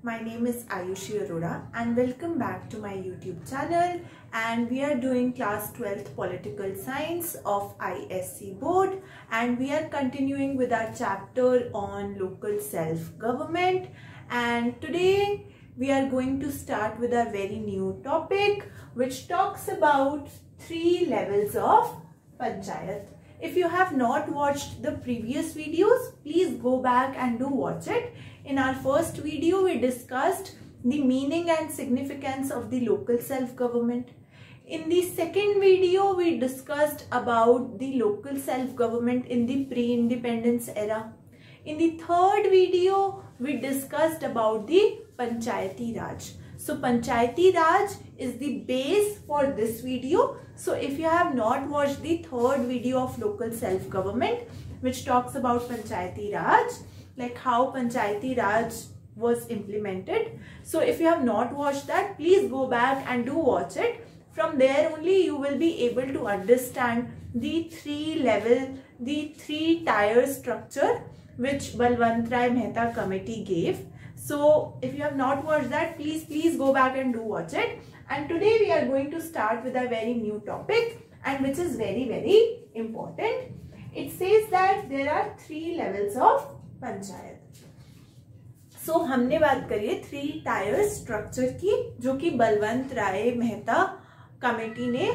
My name is Ayushi Arora and welcome back to my YouTube channel, and we are doing class 12th political science of ISC board, and we are continuing with our chapter on local self-government. And today we are going to start with a very new topic which talks about 3 levels of panchayat. If you have not watched the previous videos, please go back and do watch it. In our first video, we discussed the meaning and significance of the local self-government. In the second video, we discussed about the local self-government in the pre-independence era. In the third video, we discussed about the Panchayati Raj. So Panchayati Raj is the base for this video. So if you have not watched the third video of local self-government, which talks about Panchayati Raj, like how Panchayati Raj was implemented. So if you have not watched that, please go back and do watch it. From there only you will be able to understand the 3-tier structure which Balwant Rai Mehta committee gave. So if you have not watched that, please go back and do watch it. And today we are going to start with a very new topic, and which is very important. It says that there are 3 levels of panchayat. So हमने बात करी है 3-tier structure की, जो कि बलवंत राय Mehta committee ने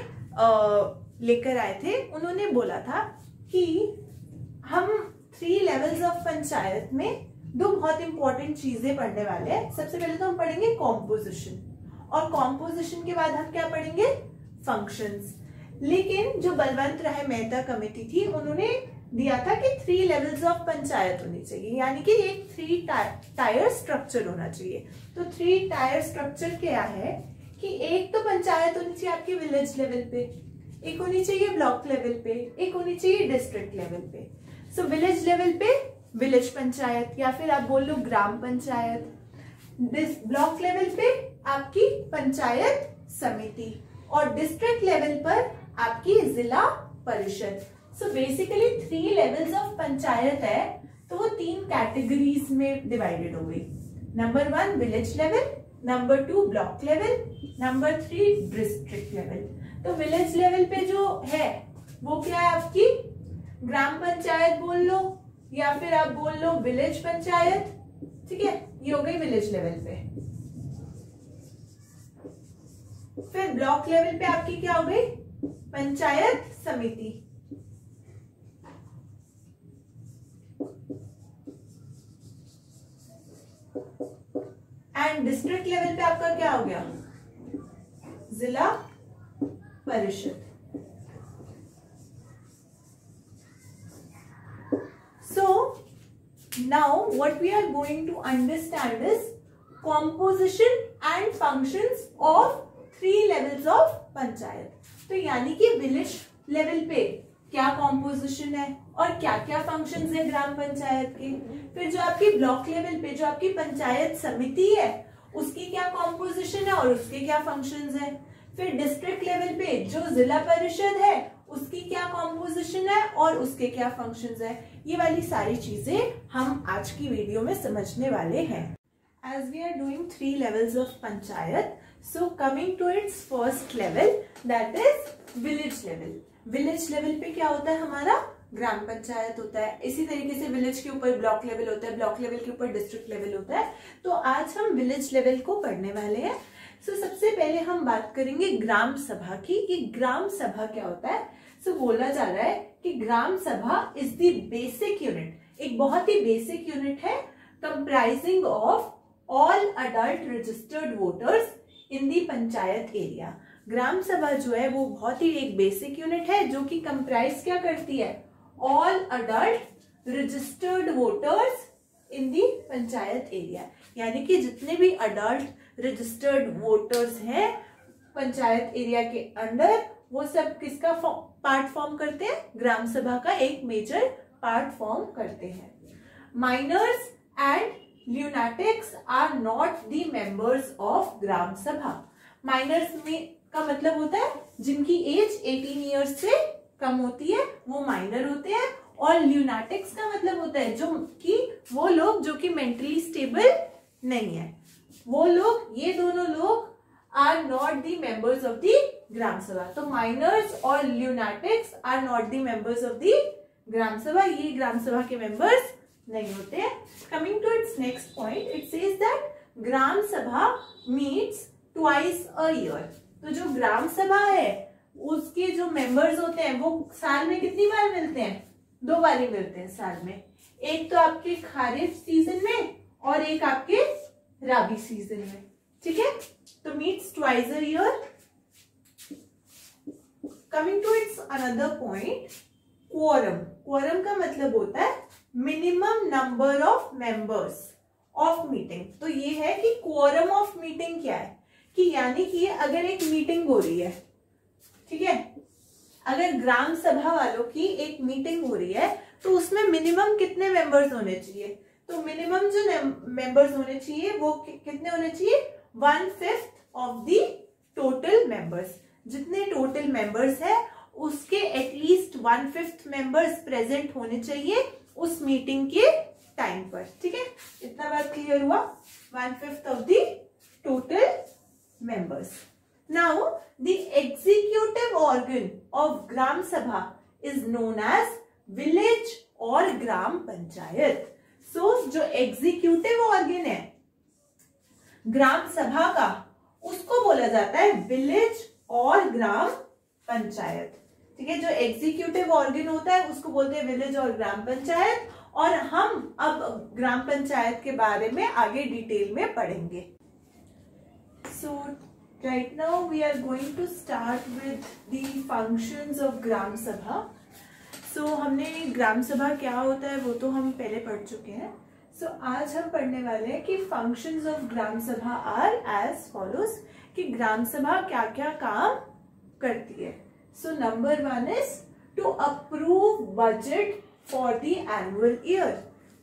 लेकर आए थे. उन्होंने बोला था कि हम 3 levels of पंचायत में 2 बहुत इंपॉर्टेंट चीजें पढ़ने वाले हैं. सबसे पहले तो हम पढ़ेंगे कॉम्पोजिशन, और कॉम्पोजिशन के बाद हम क्या पढ़ेंगे, फंक्शंस. लेकिन जो बलवंत राय मेहता कमेटी थी, उन्होंने दिया था कि 3 levels ऑफ पंचायत होनी चाहिए, यानी कि एक 3-tier स्ट्रक्चर होना चाहिए. तो 3-tier स्ट्रक्चर क्या है कि एक तो पंचायत होनी चाहिए आपकी विलेज लेवल पे, एक होनी चाहिए ब्लॉक लेवल पे, एक होनी चाहिए डिस्ट्रिक्ट लेवल पे. सो विलेज लेवल पे विलेज पंचायत, या फिर आप बोल लो ग्राम पंचायत. ब्लॉक लेवल पे आपकी पंचायत समिति, और डिस्ट्रिक्ट लेवल पर आपकी जिला Parishad. So basically 3 levels of panchayat है, तो वो 3 कैटेगरीज में डिवाइडेड हो गई. Number 1 village level, number 2 block level, number 3 district level. तो विलेज लेवल पे जो है वो क्या है, आपकी ग्राम पंचायत बोल लो, या फिर आप बोल लो विलेज पंचायत. ठीक है, ये हो गई विलेज लेवल पे. फिर ब्लॉक लेवल पे आपकी क्या हो गई, पंचायत समिति. एंड डिस्ट्रिक्ट लेवल पे आपका क्या हो गया, जिला परिषद. So now what we are going to understand is composition and functions of 3 levels of panchayat. तो यानी कि विलेज लेवल पे क्या कॉम्पोजिशन है और क्या क्या फंक्शंस है ग्राम पंचायत के. फिर जो आपकी ब्लॉक लेवल पे जो आपकी पंचायत समिति है, उसकी क्या कॉम्पोजिशन है और उसके क्या फंक्शंस है. फिर डिस्ट्रिक्ट लेवल पे जो जिला परिषद है, उसकी क्या कॉम्पोजिशन है और उसके क्या फंक्शंस है. ये वाली सारी चीजें हम आज की वीडियो में समझने वाले हैं. As we are doing 3 levels of panchayat, so coming to its first level, that is village level. Village level पे क्या होता है, हमारा ग्राम पंचायत होता है. इसी तरीके से विलेज के ऊपर ब्लॉक लेवल होता है, ब्लॉक लेवल के ऊपर डिस्ट्रिक्ट लेवल होता है. तो आज हम विलेज लेवल को पढ़ने वाले हैं. सो सबसे पहले हम बात करेंगे ग्राम सभा की, कि ग्राम सभा क्या होता है. सो बोला जा रहा है कि ग्राम sabha is the basic unit, एक बहुत ही बेसिक यूनिट है, comprising of all adult registered voters in the panchayat area. Gram sabha जो है वो बहुत ही एक बेसिक यूनिट है, जो कि कंप्राइज क्या करती है, all adult registered voters in the panchayat area. यानी कि जितने भी अडल्ट रजिस्टर्ड वोटर्स हैं पंचायत एरिया के अंदर, वो सब किसका पार्ट फॉर्म करते हैं, ग्राम सभा का एक मेजर पार्ट फॉर्म करते हैं. Minors and lunatics are not the members of gram sabha. Minors में का मतलब होता है जिनकी एज 18 ईयर्स से कम होती है, वो माइनर होते हैं. और ल्यूनाटिक्स का मतलब होता है जो कि वो लोग जो कि मेंटली स्टेबल नहीं है. वो लोग, ये दोनों लोग are not the members of the gram sabha. तो माइनर्स और lunatics are not the members of the gram sabha, ये ग्राम सभा के मेंबर्स नहीं होते। Coming to its next point, it says that gram sabha meets twice a year. तो जो ग्राम सभा है उसके जो मेंबर्स होते हैं वो साल में कितनी बार मिलते हैं? 2 बार ही मिलते हैं साल में। एक तो आपके खारिफ सीजन में और एक आपके राबी सीजन में, ठीक है। तो meets twice a year. Coming to its another point, quorum. Quorum का मतलब होता है minimum number of members of meeting. तो ये है कि क्वोरम ऑफ मीटिंग क्या है, कि यानी कि अगर एक मीटिंग हो रही है, ठीक है, अगर ग्राम सभा वालों की एक मीटिंग हो रही है तो उसमें मिनिमम कितने मेंबर्स होने चाहिए? तो मिनिमम जो मेंबर्स होने चाहिए वो कितने होने चाहिए? 1/5 ऑफ द टोटल मेंबर्स। जितने टोटल मेंबर्स है उसके एटलीस्ट 1/5 मेंबर्स प्रेजेंट होने चाहिए उस मीटिंग के टाइम पर, ठीक है। इतना बात क्लियर हुआ? 1/5 of the total members. Now the executive organ of Gram Sabha is known as village or gram panchayat. So जो एग्जीक्यूटिव ऑर्गन है ग्राम सभा का उसको बोला जाता है विलेज और ग्राम पंचायत, ठीक है। जो एग्जीक्यूटिव ऑर्गन होता है उसको बोलते हैं विलेज और ग्राम पंचायत। और हम अब ग्राम पंचायत के बारे में आगे डिटेल में पढ़ेंगे। So right now we are going to start with the functions of ग्राम सभा। So हमने ग्राम सभा क्या होता है वो तो हम पहले पढ़ चुके हैं। So आज हम पढ़ने वाले हैं कि functions of ग्राम सभा are as follows, कि ग्राम सभा क्या क्या काम करती है। So number 1 is to approve budget for the annual year।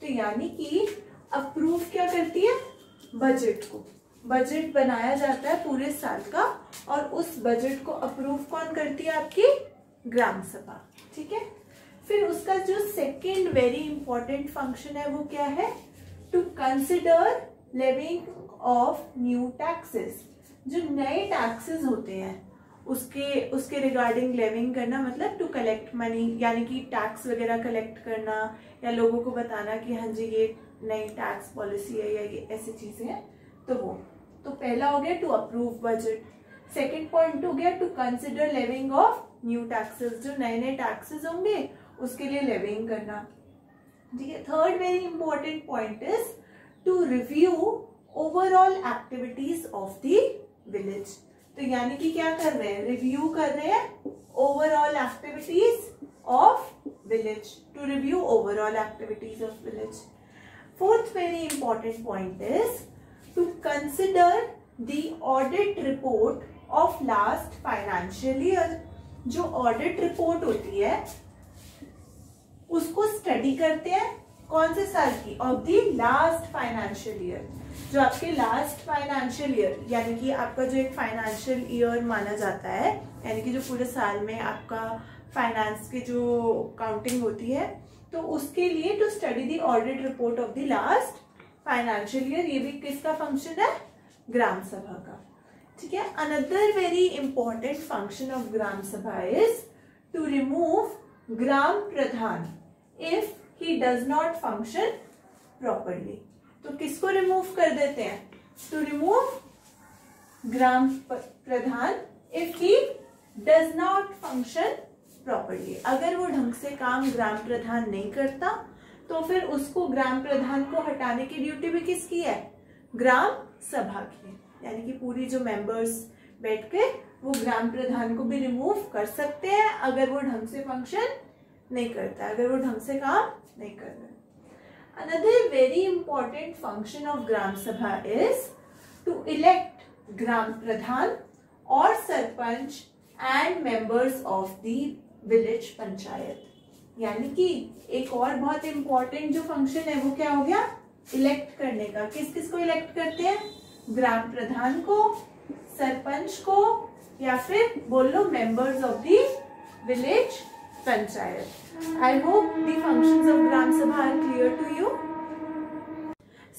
तो यानी कि approve क्या करती है? बजट को। बजट बनाया जाता है पूरे साल का और उस बजट को अप्रूव कौन करती है? आपकी ग्राम सभा, ठीक है। फिर उसका जो सेकेंड वेरी इंपॉर्टेंट फंक्शन है वो क्या है? To consider levying of new taxes. जो नए टैक्सेस होते हैं उसके रिगार्डिंग लेविंग करना, मतलब टू कलेक्ट मनी, यानी कि टैक्स वगैरह कलेक्ट करना या लोगों को बताना कि हाँ जी ये नई टैक्स पॉलिसी है या ये ऐसी चीजें हैं। तो वो तो पहला हो गया to approve budget. Second point हो गया to consider levying of new taxes. जो नए नए टैक्सेस होंगे उसके लिए लेविंग करना, ठीक है। Third very important point is to review overall activities of the village. तो यानी कि क्या कर रहे हैं? रिव्यू कर रहे हैं overall activities of village, to review overall activities of village. Fourth very important point is to consider the audit report of last financial year। जो audit report होती है उसको स्टडी करते हैं कौन से साल की? of the last financial year। जो आपके लास्ट फाइनेंशियल ईयर, यानी कि आपका जो एक फाइनेंशियल ईयर माना जाता है, यानी कि जो पूरे साल में आपका फाइनेंस की जो काउंटिंग होती है, तो उसके लिए to study the audit report of the last financial year. ये भी किसका फंक्शन है? ग्राम सभा का, ठीक है। Another very important function of gram sabha is to remove gram pradhan if he does not function properly. तो किसको रिमूव कर देते हैं? To remove gram pradhan if he does not function properly. अगर वो ढंग से काम ग्राम प्रधान नहीं करता तो फिर उसको ग्राम प्रधान को हटाने की ड्यूटी भी किसकी है? ग्राम सभा की है। यानी कि पूरी जो मेंबर्स बैठ के वो ग्राम प्रधान को भी रिमूव कर सकते हैं अगर वो ढंग से फंक्शन नहीं करता, अगर वो ढंग से काम नहीं कर रहा। Another very important function of gram sabha is to elect gram pradhan और sarpanch and members of the village panchayat. यानी कि एक और बहुत इंपॉर्टेंट जो फंक्शन है वो क्या हो गया? इलेक्ट करने का। किस किस को इलेक्ट करते हैं? ग्राम प्रधान को, सरपंच को, या फिर बोल लो members of the village panchayat. I hope the functions of gram sabha are clear to you.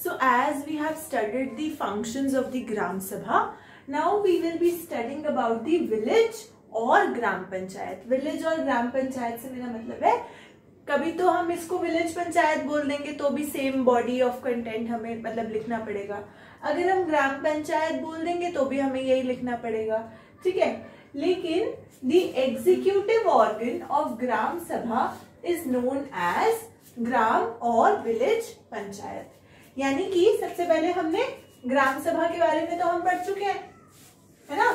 So as we have studied the functions of the Gram Sabha, now we will be studying about the village और gram panchayat. Village और ग्राम पंचायत से मेरा मतलब है, कभी तो हम इसको विलेज पंचायत बोल देंगे तो भी सेम बॉडी ऑफ कंटेंट हमें मतलब लिखना पड़ेगा, अगर हम ग्राम पंचायत बोल देंगे तो भी हमें यही लिखना पड़ेगा, ठीक है। लेकिन the executive organ of gram sabha is known as gram और विलेज पंचायत। यानी कि सबसे पहले हमने ग्राम सभा के बारे में तो हम पढ़ चुके हैं, है ना,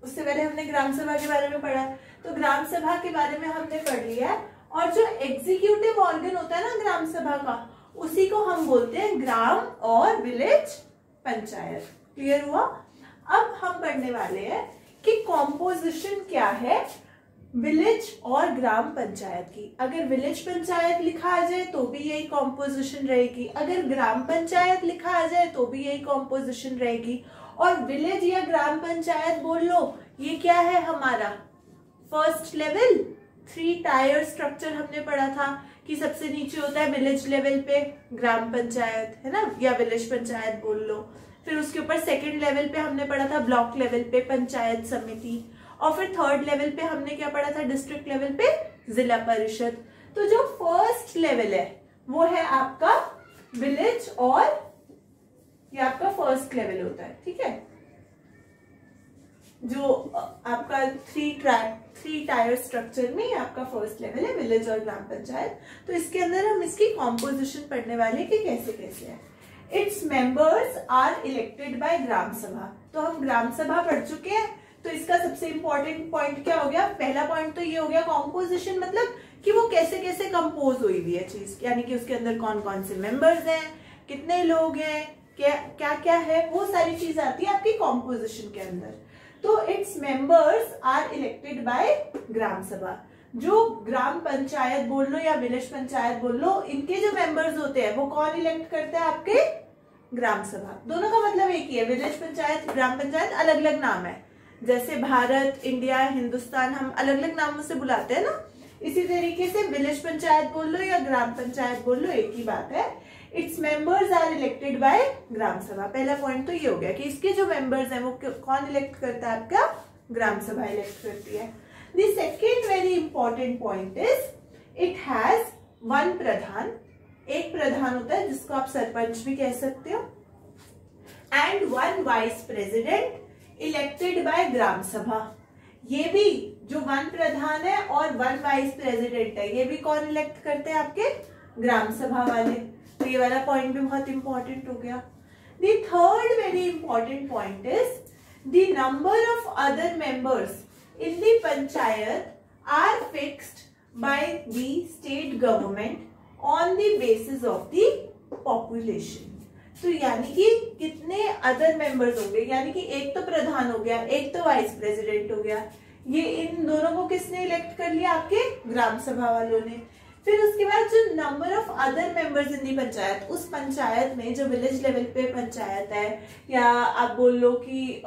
उससे पहले हमने ग्राम सभा के बारे में पढ़ा, तो ग्राम सभा के बारे में हमने पढ़ लिया है। और जो एग्जीक्यूटिव ऑर्गन होता है ना ग्राम सभा का, उसी को हम बोलते हैं ग्राम और विलेज पंचायत। क्लियर हुआ? अब हम पढ़ने वाले हैं कि कॉम्पोजिशन क्या है विलेज और ग्राम पंचायत की। अगर विलेज पंचायत लिखा आ जाए तो भी यही कॉम्पोजिशन रहेगी, अगर ग्राम पंचायत लिखा आ जाए तो भी यही कॉम्पोजिशन रहेगी। और विलेज या ग्राम पंचायत बोल लो, ये क्या है हमारा फर्स्ट लेवल 3 टायर स्ट्रक्चर हमने पढ़ा था कि सबसे नीचे होता है विलेज लेवल पे ग्राम पंचायत, है ना, या विलेज पंचायत बोल लो। फिर उसके ऊपर सेकंड लेवल पे हमने पढ़ा था ब्लॉक लेवल पे पंचायत समिति, और फिर थर्ड लेवल पे हमने क्या पढ़ा था डिस्ट्रिक्ट लेवल पे जिला परिषद। तो जो फर्स्ट लेवल है वो है आपका विलेज और ये आपका फर्स्ट लेवल होता है, ठीक है। जो आपका 3 टायर स्ट्रक्चर में आपका फर्स्ट लेवल है विलेज और ग्राम पंचायत। तो इसके अंदर हम इसकी कॉम्पोजिशन पढ़ने वाले कि कैसे कैसे है। Its members are elected by gram sabha. तो हम ग्राम सभा पढ़ चुके हैं, तो इसका सबसे इंपॉर्टेंट पॉइंट क्या हो गया, पहला पॉइंट तो ये हो गया कॉम्पोजिशन, मतलब कि वो कैसे कैसे कंपोज हुई हुई है चीज, यानी कि उसके अंदर कौन कौन से मेंबर्स हैं, कितने लोग हैं, क्या क्या है, वो सारी चीज आती है आपकी कॉम्पोजिशन के अंदर। तो its members are elected by gram sabha. जो ग्राम पंचायत बोल लो या विलेज पंचायत बोल लो, इनके जो मेंबर्स होते हैं वो कौन इलेक्ट करता है, आपके ग्राम सभा। दोनों का मतलब एक ही है, विलेज पंचायत ग्राम पंचायत अलग अलग नाम है, जैसे भारत, इंडिया, हिंदुस्तान हम अलग अलग नामों से बुलाते हैं ना, इसी तरीके से विलेज पंचायत बोल लो या ग्राम पंचायत बोल लो, एक ही बात है। Its members are elected by gram sabha. पहला पॉइंट तो ये हो गया कि इसके जो मेंबर्स हैं वो कौन इलेक्ट करता है, आपका ग्राम सभा इलेक्ट करती है। The second very important point is it has 1 प्रधान, एक प्रधान होता है जिसको आप सरपंच भी कह सकते हो, and 1 vice president elected by gram sabha. ये भी जो 1 प्रधान है और 1 वाइस प्रेसिडेंट है, ये भी कौन इलेक्ट करते हैं, आपके ग्राम सभा वाले। तो ये वाला पॉइंट भी बहुत इंपॉर्टेंट हो गया। The third very important point is the number of other members in the panchayat are fixed by the state government on the basis of the population. तो यानी कि कितने अदर मेंबर्स होंगे, यानी कि एक तो प्रधान हो गया, एक तो वाइस प्रेसिडेंट हो गया, ये इन दोनों को किसने इलेक्ट कर लिया, आपके ग्राम सभा वालों ने। फिर उसके बाद जो number of other members in the panchayat, उस पंचायत में जो विलेज लेवल पे पंचायत है या आप बोल लो कि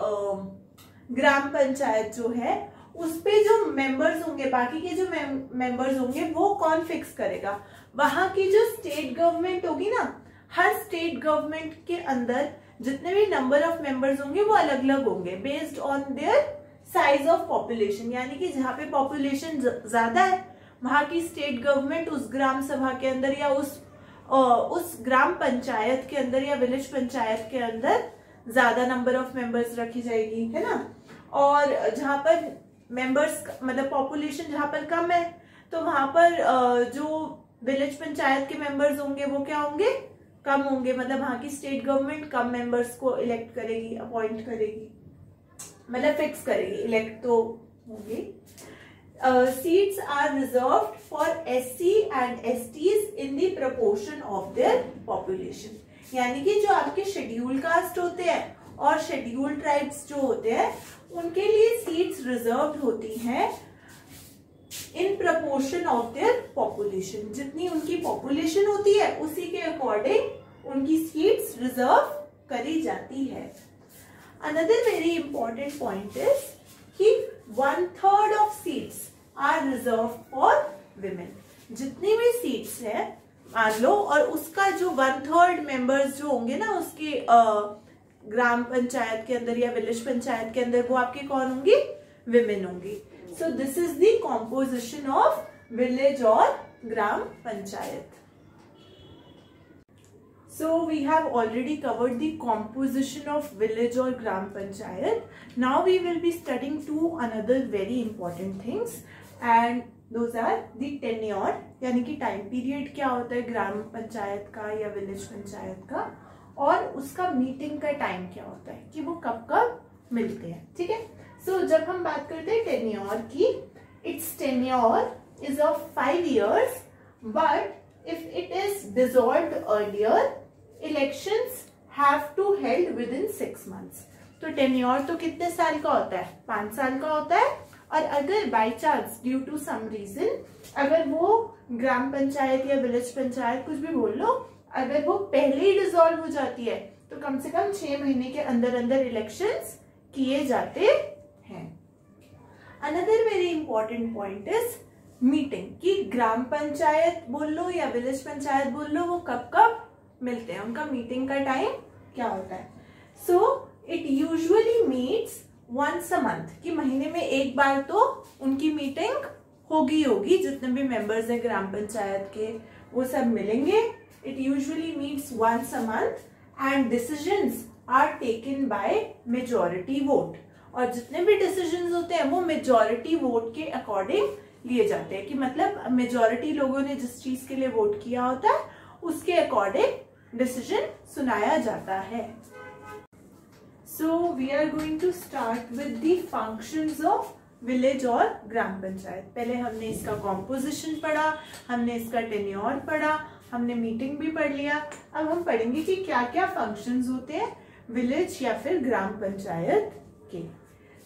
ग्राम पंचायत जो है, उस पे जो मेंबर्स होंगे, बाकी के जो मेंबर्स होंगे वो कौन फिक्स करेगा, वहां की जो स्टेट गवर्नमेंट होगी ना, हर स्टेट गवर्नमेंट के अंदर जितने भी नंबर ऑफ मेंबर्स होंगे वो अलग अलग होंगे based on their size of population. यानी कि जहां पे पॉपुलेशन ज्यादा है वहां की स्टेट गवर्नमेंट उस ग्राम सभा के अंदर या उस ग्राम पंचायत के अंदर या विलेज पंचायत के अंदर ज्यादा नंबर ऑफ मेंबर्स रखी जाएगी, है ना। और जहां पर मेंबर्स मतलब पॉपुलेशन जहां पर कम है तो वहां पर जो विलेज पंचायत के मेंबर्स होंगे वो क्या होंगे, कम होंगे, मतलब वहां की स्टेट गवर्नमेंट कम मेंबर्स को इलेक्ट करेगी, अपॉइंट करेगी, मतलब फिक्स करेगी, इलेक्ट तो होंगे। Seats are reserved for SC and STs in the proportion of their population. यानी कि जो आपके शेड्यूल कास्ट होते हैं और शेड्यूल ट्राइब्स जो होते हैं उनके लिए सीट्स रिजर्व्ड होती हैं in proportion of their population. जितनी उनकी पॉपुलेशन होती है उसी के अकॉर्डिंग उनकी सीट्स रिजर्व करी जाती है। Another very important point is कि 1/3 of seats are reserve for women. जितनी भी सीट्स है मान लो, और उसका जो 1/3 मेंबर्स जो होंगे ना उसके ग्राम पंचायत के अंदर या विलेज पंचायत के अंदर, वो आपके कौन होंगी? विमेन होंगी. सो this is the composition of village और gram panchayat. So we have already covered the composition of village or gram panchayat. Now we will be studying two another very important things, and those are the tenure, यानी कि time period क्या होता है ग्राम पंचायत का या village panchayat का, और उसका मीटिंग का टाइम क्या होता है कि वो कब कब मिलते हैं. ठीक है. सो जब हम बात करते हैं टेन्योर की, its tenure is of 5 years, but if it is dissolved earlier, elections have to held within 6 months. तो टेन्योर तो कितने साल का होता है? 5 साल का होता है. और अगर by chance due to some reason, अगर वो ग्राम पंचायत या विलेज पंचायत कुछ भी बोल लो, अगर वो पहले ही डिसॉल्व हो जाती है, तो कम से कम 6 महीने के अंदर अंदर इलेक्शंस किए जाते हैं. Another very important point is meeting, कि ग्राम पंचायत बोल लो या विलेज पंचायत बोल लो, वो कब कब मिलते हैं, उनका मीटिंग का टाइम क्या होता है. So it usually meets once a month, कि महीने में एक बार तो उनकी मीटिंग होगी. जितने भी मेंबर्स हैं ग्राम पंचायत के वो सब मिलेंगे. It usually meets once a month and decisions are taken by majority vote. और जितने भी डिसीजंस होते हैं वो मेजॉरिटी वोट के अकॉर्डिंग लिए जाते हैं, कि मतलब मेजॉरिटी लोगों ने जिस चीज के लिए वोट किया होता है उसके अकॉर्डिंग डिसीजन सुनाया जाता है. So we are going to start with the functions of village और ग्राम पंचायत. पहले हमने इसका कॉम्पोजिशन पढ़ा, हमने इसका टेन्योर पढ़ा, हमने मीटिंग भी पढ़ लिया. अब हम पढ़ेंगे कि क्या क्या फंक्शंस होते हैं विलेज या फिर ग्राम पंचायत के.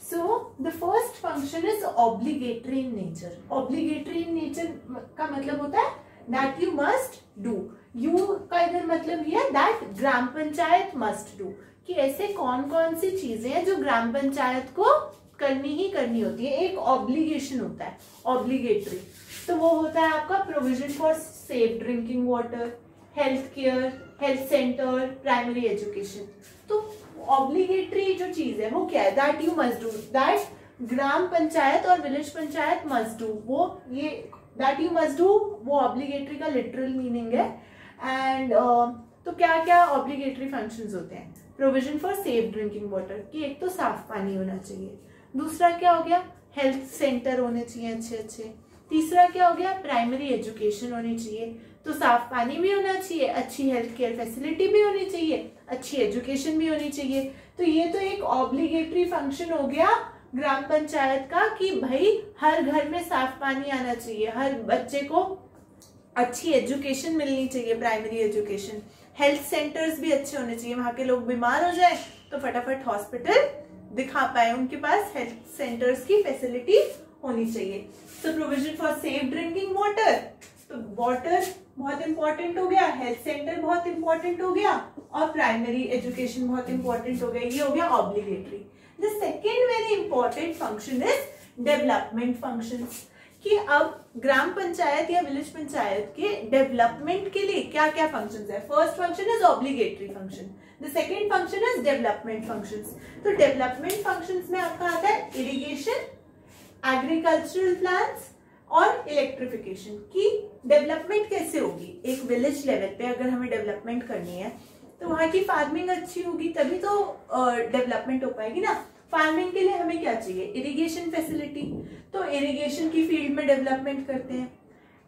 So the first function is obligatory in nature. Obligatory in nature का मतलब होता है that you must do. You का इधर मतलब ये है that gram panchayat must do, कि ऐसे कौन कौन सी चीजें हैं जो ग्राम पंचायत को करनी ही करनी होती है. एक ऑब्लिगेशन होता है ऑब्लिगेटरी, तो वो होता है आपका provision for safe drinking water, health care, health centre, primary education. तो ऑब्लिगेटरी जो चीज है वो क्या है? That you must do, that gram panchayat और विलेज पंचायत मस्ट डू. वो ये दैट यू मस्ट डू वो ऑब्लिगेटरी का लिटरल मीनिंग है. एंड तो क्या क्या ऑब्लिगेटरी फंक्शंस होते हैं? Provision for safe drinking water, कि एक तो साफ पानी होना चाहिए. दूसरा क्या हो गया? हेल्थ सेंटर होने चाहिए अच्छे अच्छे. तीसरा क्या हो गया? प्राइमरी एजुकेशन होनी चाहिए. तो साफ पानी भी होना चाहिए, अच्छी हेल्थ केयर फैसिलिटी भी होनी चाहिए, अच्छी एजुकेशन भी होनी चाहिए. तो ये तो एक ऑब्लिगेटरी फंक्शन हो गया ग्राम पंचायत का, कि भाई हर घर में साफ पानी आना चाहिए, हर बच्चे को अच्छी एजुकेशन मिलनी चाहिए, प्राइमरी एजुकेशन. हेल्थ सेंटर्स भी अच्छे होने चाहिए, वहां के लोग बीमार हो जाए तो फटाफट हॉस्पिटल दिखा पाए, उनके पास हेल्थ सेंटर्स की फैसिलिटी होनी चाहिए. So provision for safe drinking water, तो वाटर बहुत इंपॉर्टेंट हो गया, हेल्थ सेंटर बहुत इंपॉर्टेंट हो गया, और प्राइमरी एजुकेशन बहुत इंपॉर्टेंट हो गया. ये हो गया obligatory. The second very important function is development functions, कि अब ग्राम पंचायत या विलेज पंचायत के डेवलपमेंट के लिए क्या क्या फंक्शंस है. First function is obligatory function, the second function is development functions. तो डेवलपमेंट फंक्शंस में आपका आता है इरिगेशन, एग्रीकल्चरल प्लान्स और इलेक्ट्रिफिकेशन. की डेवलपमेंट कैसे होगी? एक विलेज लेवल पे अगर हमें डेवलपमेंट करनी है तो वहां की फार्मिंग अच्छी होगी, तभी तो डेवलपमेंट हो पाएगी ना. फार्मिंग के लिए हमें क्या चाहिए? Irrigation facility. तो इरिगेशन की फील्ड में डेवलपमेंट करते हैं.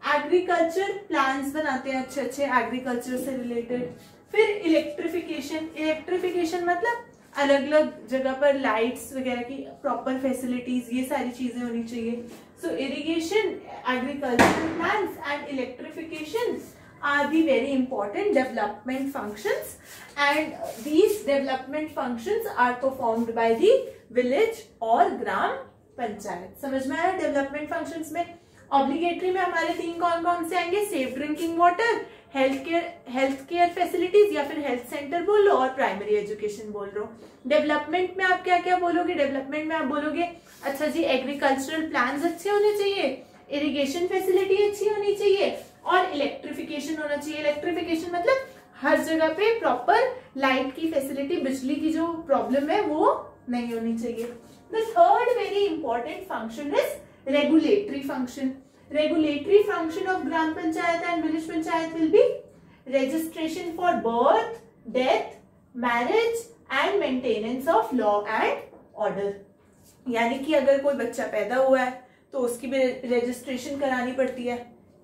एग्रीकल्चर प्लान्स बनाते हैं अच्छे अच्छे एग्रीकल्चर से रिलेटेड. फिर इलेक्ट्रिफिकेशन, इलेक्ट्रिफिकेशन मतलब अलग अलग जगह पर लाइट्स वगैरह की प्रॉपर फैसिलिटीज, ये सारी चीजें होनी चाहिए. So irrigation, agriculture plans and electrification are the very important development functions, and these development functions are performed by the village और ग्राम पंचायत. समझ में आया? डेवलपमेंट फंक्शंस में ऑब्लिगेटरी में हमारे 3 कौन कौन से आएंगे? Safe drinking water, health care facilities या फिर हेल्थ सेंटर बोल लो, और प्राइमरी एजुकेशन बोल लो. डेवलपमेंट में आप क्या क्या बोलोगे? डेवलपमेंट में आप बोलोगे अच्छा जी एग्रीकल्चरल प्लान्स अच्छे होने चाहिए, इरिगेशन फैसिलिटी अच्छी होनी चाहिए, और इलेक्ट्रिफिकेशन होना चाहिए। इलेक्ट्रिफिकेशन मतलब हर जगह पे प्रॉपर लाइट की फैसिलिटी, बिजली की जो प्रॉब्लम है वो नहीं होनी चाहिए। The third very important function is regulatory function. Regulatory function of gram panchayat and village panchayat will be registration for birth, death, marriage and maintenance of law and order। यानी कि अगर कोई बच्चा पैदा हुआ है तो उसकी भी रजिस्ट्रेशन करानी पड़ती है,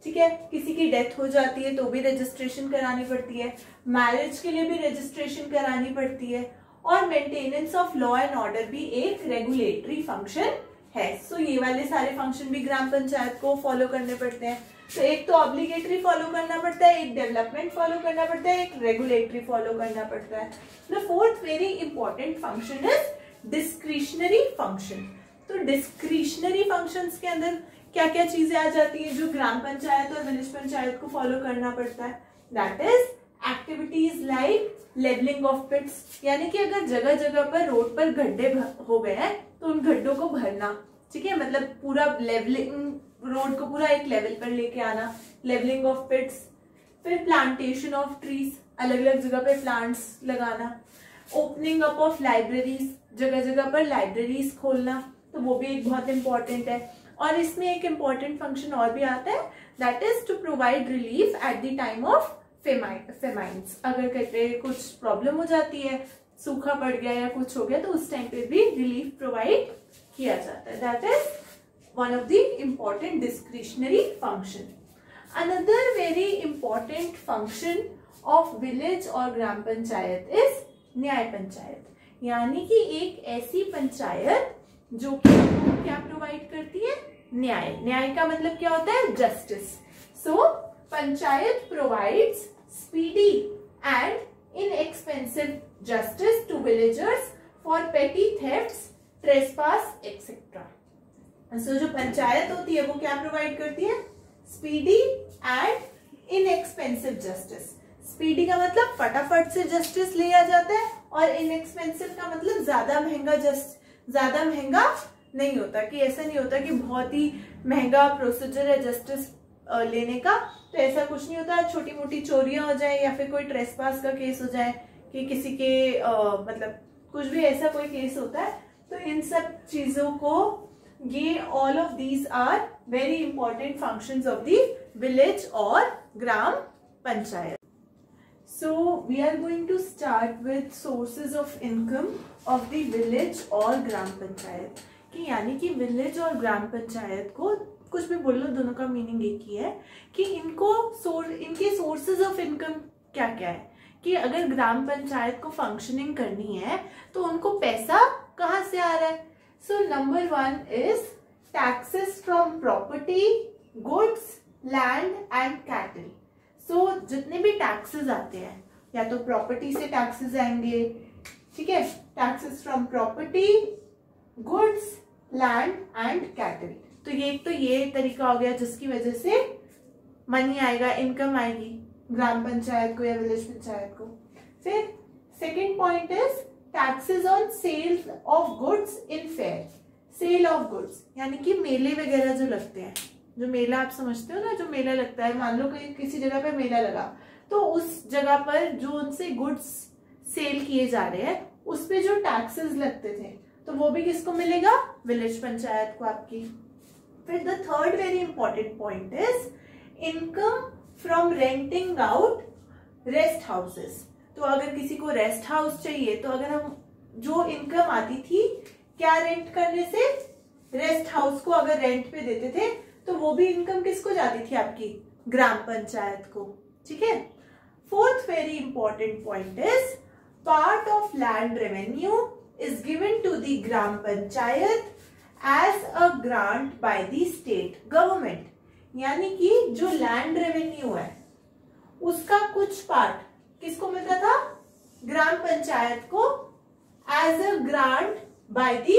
ठीक है। किसी की डेथ हो जाती है तो भी रजिस्ट्रेशन करानी पड़ती है, मैरिज के लिए भी रजिस्ट्रेशन करानी पड़ती है, और maintenance of law and order भी एक रेगुलेटरी फंक्शन है। सो ये वाले सारे फंक्शन भी ग्राम पंचायत को फॉलो करने पड़ते हैं। तो एक तो ऑब्लिगेटरी फॉलो करना पड़ता है, एक डेवलपमेंट फॉलो करना पड़ता है, एक रेगुलेटरी फॉलो करना पड़ता है। The fourth very important function is discretionary function. तो डिस्क्रिशनरी फंक्शंस के अंदर क्या क्या चीजें आ जाती है जो ग्राम पंचायत और विलेज पंचायत को फॉलो करना पड़ता है? That is activities like levelling of pits, यानी कि अगर जगह जगह पर रोड पर गड्ढे हो गए हैं तो उन गड्ढों को भरना, ठीक है, मतलब पूरा लेवलिंग, रोड को पूरा एक लेवल पर लेके आना, लेवलिंग ऑफ पिट्स। फिर प्लांटेशन ऑफ ट्रीज, अलग अलग जगह पे प्लांट्स लगाना। ओपनिंग अप ऑफ लाइब्रेरीज, जगह जगह पर लाइब्रेरीज खोलना, तो वो भी एक बहुत इंपॉर्टेंट है। और इसमें एक इम्पॉर्टेंट फंक्शन और भी आता है, that is to provide relief at the time of famines. अगर कहते कुछ प्रॉब्लम हो जाती है, सूखा पड़ गया या कुछ हो गया, तो उस टाइम पे भी रिलीफ प्रोवाइड किया जाता है। That is one of the important discretionary function। Another very important function of village और ग्राम पंचायत is न्याय पंचायत, यानी कि एक ऐसी पंचायत जो कि क्या प्रोवाइड करती है? न्याय। न्याय का मतलब क्या होता है? Justice. So panchayat provides speedy and inexpensive justice to villagers for petty thefts, trespass etcetera. So जो पंचायत होती है वो क्या प्रोवाइड करती है? Speedy and inexpensive justice. स्पीडी का मतलब फटाफट से जस्टिस लिया जाता है, और इनएक्सपेंसिव का मतलब ज्यादा महंगा नहीं होता, कि ऐसा नहीं होता कि बहुत ही महंगा प्रोसीजर है जस्टिस लेने का, तो ऐसा कुछ नहीं होता। छोटी मोटी चोरियां हो जाए या फिर कोई ट्रेसपास का केस हो जाए, कि किसी के मतलब कुछ भी ऐसा कोई केस होता है, तो इन सब चीजों को ये all of these are very important functions of the village और gram panchayat. So we are going to start with sources of income of the village और ग्राम पंचायत। कि यानी कि विलेज और ग्राम पंचायत को कुछ भी बोलो, दोनों का मीनिंग एक ही है कि इनके सोर्सेज ऑफ इनकम क्या क्या है। कि अगर ग्राम पंचायत को फंक्शनिंग करनी है तो उनको पैसा कहाँ से आ रहा है? So number one is taxes from property, goods, land and cattle। So जितने भी टैक्सेस आते हैं, या तो प्रॉपर्टी से टैक्सेस आएंगे, ठीक है, taxes from property, goods, land and cattle. तो ये तरीका हो गया जिसकी वजह से मनी आएगा, इनकम आएगी ग्राम पंचायत को या विलेज पंचायत को। फिर second point is taxes on sales of goods in fair. Sale of goods यानी कि मेले वगैरह जो लगते हैं, जो मेला आप समझते हो ना, जो मेला लगता है, मान लो किसी जगह पे मेला लगा, तो उस जगह पर जो उनसे गुड्स सेल किए जा रहे हैं उस पे जो टैक्सेस लगते थे, तो वो भी किसको मिलेगा? विलेज पंचायत को आपकी। फिर the third very important point is income from renting out rest houses. तो अगर किसी को रेस्ट हाउस चाहिए, तो अगर हम जो इनकम आती थी क्या रेंट करने से, रेस्ट हाउस को अगर रेंट पे देते थे, तो वो भी इनकम किसको जाती थी? आपकी ग्राम पंचायत को, ठीक है। Fourth very important point is part of land revenue is given to the gram panchayat as a grant by the state government. यानी कि जो लैंड रेवेन्यू है उसका कुछ पार्ट किसको मिलता था? ग्राम पंचायत को as a grant by the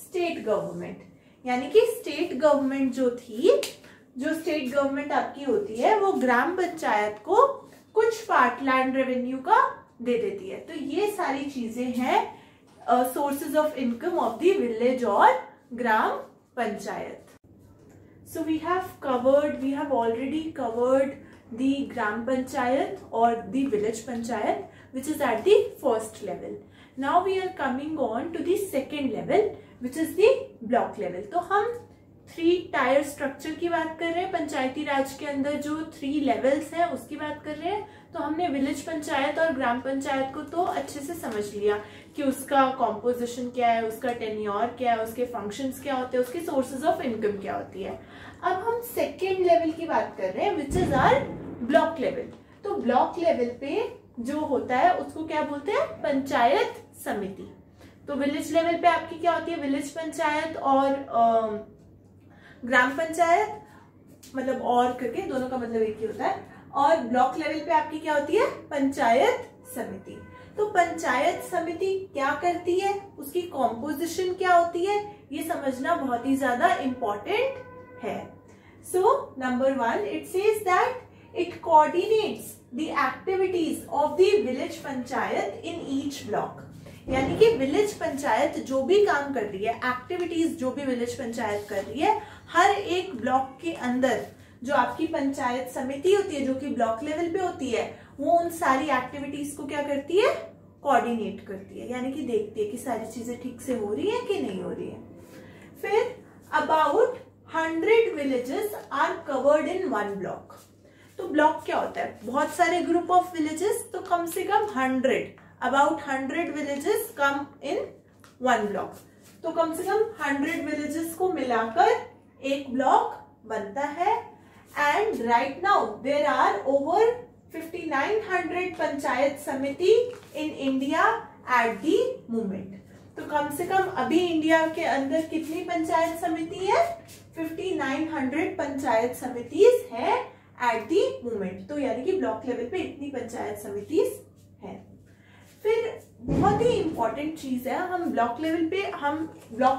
state government. यानी कि स्टेट गवर्नमेंट जो थी, जो स्टेट गवर्नमेंट आपकी होती है, वो ग्राम पंचायत को कुछ पार्ट लैंड रेवेन्यू का दे देती है। तो ये सारी चीजें हैं sources of income of the village और gram panchayat. So we have already covered the Gram Panchayat or the Village Panchayat, which is at the first level. Now we are coming on to the second level, which is the block level. तो हम 3 tyre structure की बात कर रहे हैं. पंचायती राज के अंदर जो 3 लेवल्स हैं उसकी बात कर रहे हैं. तो हमने विलेज पंचायत और ग्राम पंचायत को तो अच्छे से समझ लिया कि उसका कॉम्पोजिशन क्या है, उसका टेन्योर क्या है, उसके फंक्शंस क्या होते हैं, उसके सोर्सेज ऑफ इनकम क्या होती है. अब हम सेकेंड लेवल की बात कर रहे हैं, which is our block level. तो ब्लॉक लेवल पे जो होता है उसको क्या बोलते हैं, पंचायत समिति. तो विलेज लेवल पे आपकी क्या होती है, विलेज पंचायत और ग्राम पंचायत, मतलब और करके दोनों का मतलब एक ही होता है. और ब्लॉक लेवल पे आपकी क्या होती है, पंचायत समिति. तो पंचायत समिति क्या करती है, उसकी कॉम्पोजिशन क्या होती है, ये समझना बहुत ही ज्यादा इंपॉर्टेंट है. So number 1, it says that it coordinates the activities of the village panchayat in each block. यानी कि विलेज पंचायत जो भी काम कर रही है, एक्टिविटीज जो भी विलेज पंचायत कर रही है, हर एक ब्लॉक के अंदर जो आपकी पंचायत समिति होती है, जो कि ब्लॉक लेवल पे होती है, वो उन सारी एक्टिविटीज को क्या करती है, कोऑर्डिनेट करती है. यानी कि देखती है कि सारी चीजें ठीक से हो रही है कि नहीं हो रही है. फिर about 100 villages are covered in 1 block. तो ब्लॉक क्या होता है, बहुत सारे ग्रुप ऑफ विलेजेस. तो कम से कम 100 विलेजेस कम इन 1 ब्लॉक. तो कम से कम 100 विलेजेस को मिलाकर एक ब्लॉक बनता है. And right now there are over 5900 panchayat samiti in India at the moment. तो कम से कम अभी इंडिया के अंदर कितनी पंचायत समिति है, 5900 पंचायत समितिज है एट दी मोमेंट. तो यानी कि ब्लॉक लेवल पे इतनी पंचायत समितिज है. फिर बहुत ही इंपॉर्टेंट चीज है, हम ब्लॉक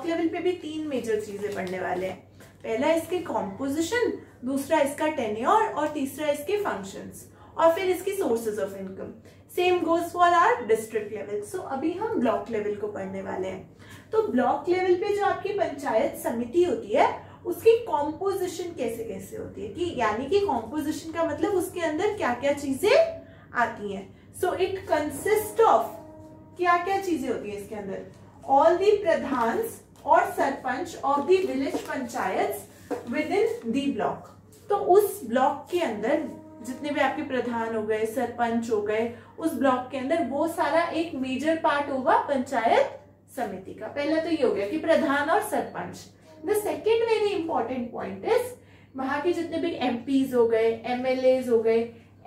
लेवल पे भी 3 मेजर चीजें पढ़ने वाले हैं. पहला इसके कॉम्पोजिशन, दूसरा इसका टेन्योर और तीसरा इसके फंक्शंस, और फिर इसकी sources of income. Same goes for our district level. So अभी हम ब्लॉक लेवल को पढ़ने वाले हैं. तो ब्लॉक लेवल पे जो आपकी पंचायत समिति होती है, उसकी कॉम्पोजिशन कैसे कैसे होती है, कि यानी कि कॉम्पोजिशन का मतलब उसके अंदर क्या क्या चीजें आती हैं. सो इट कंसिस्ट ऑफ, क्या क्या चीजें होती है इसके अंदर, ऑल दी प्रधान्स और sarpanch of the village panchayat with in the block. तो उस ब्लॉक के अंदर जितने भी आपके प्रधान हो गए, सरपंच हो गए, उस ब्लॉक के अंदर वो सारा एक मेजर पार्ट होगा पंचायत समिति का. पहला तो ये हो गया कि प्रधान और sarpanch. The second very important point is, वहां के जितने भी एमपीज हो गए, एमएलएज हो गए,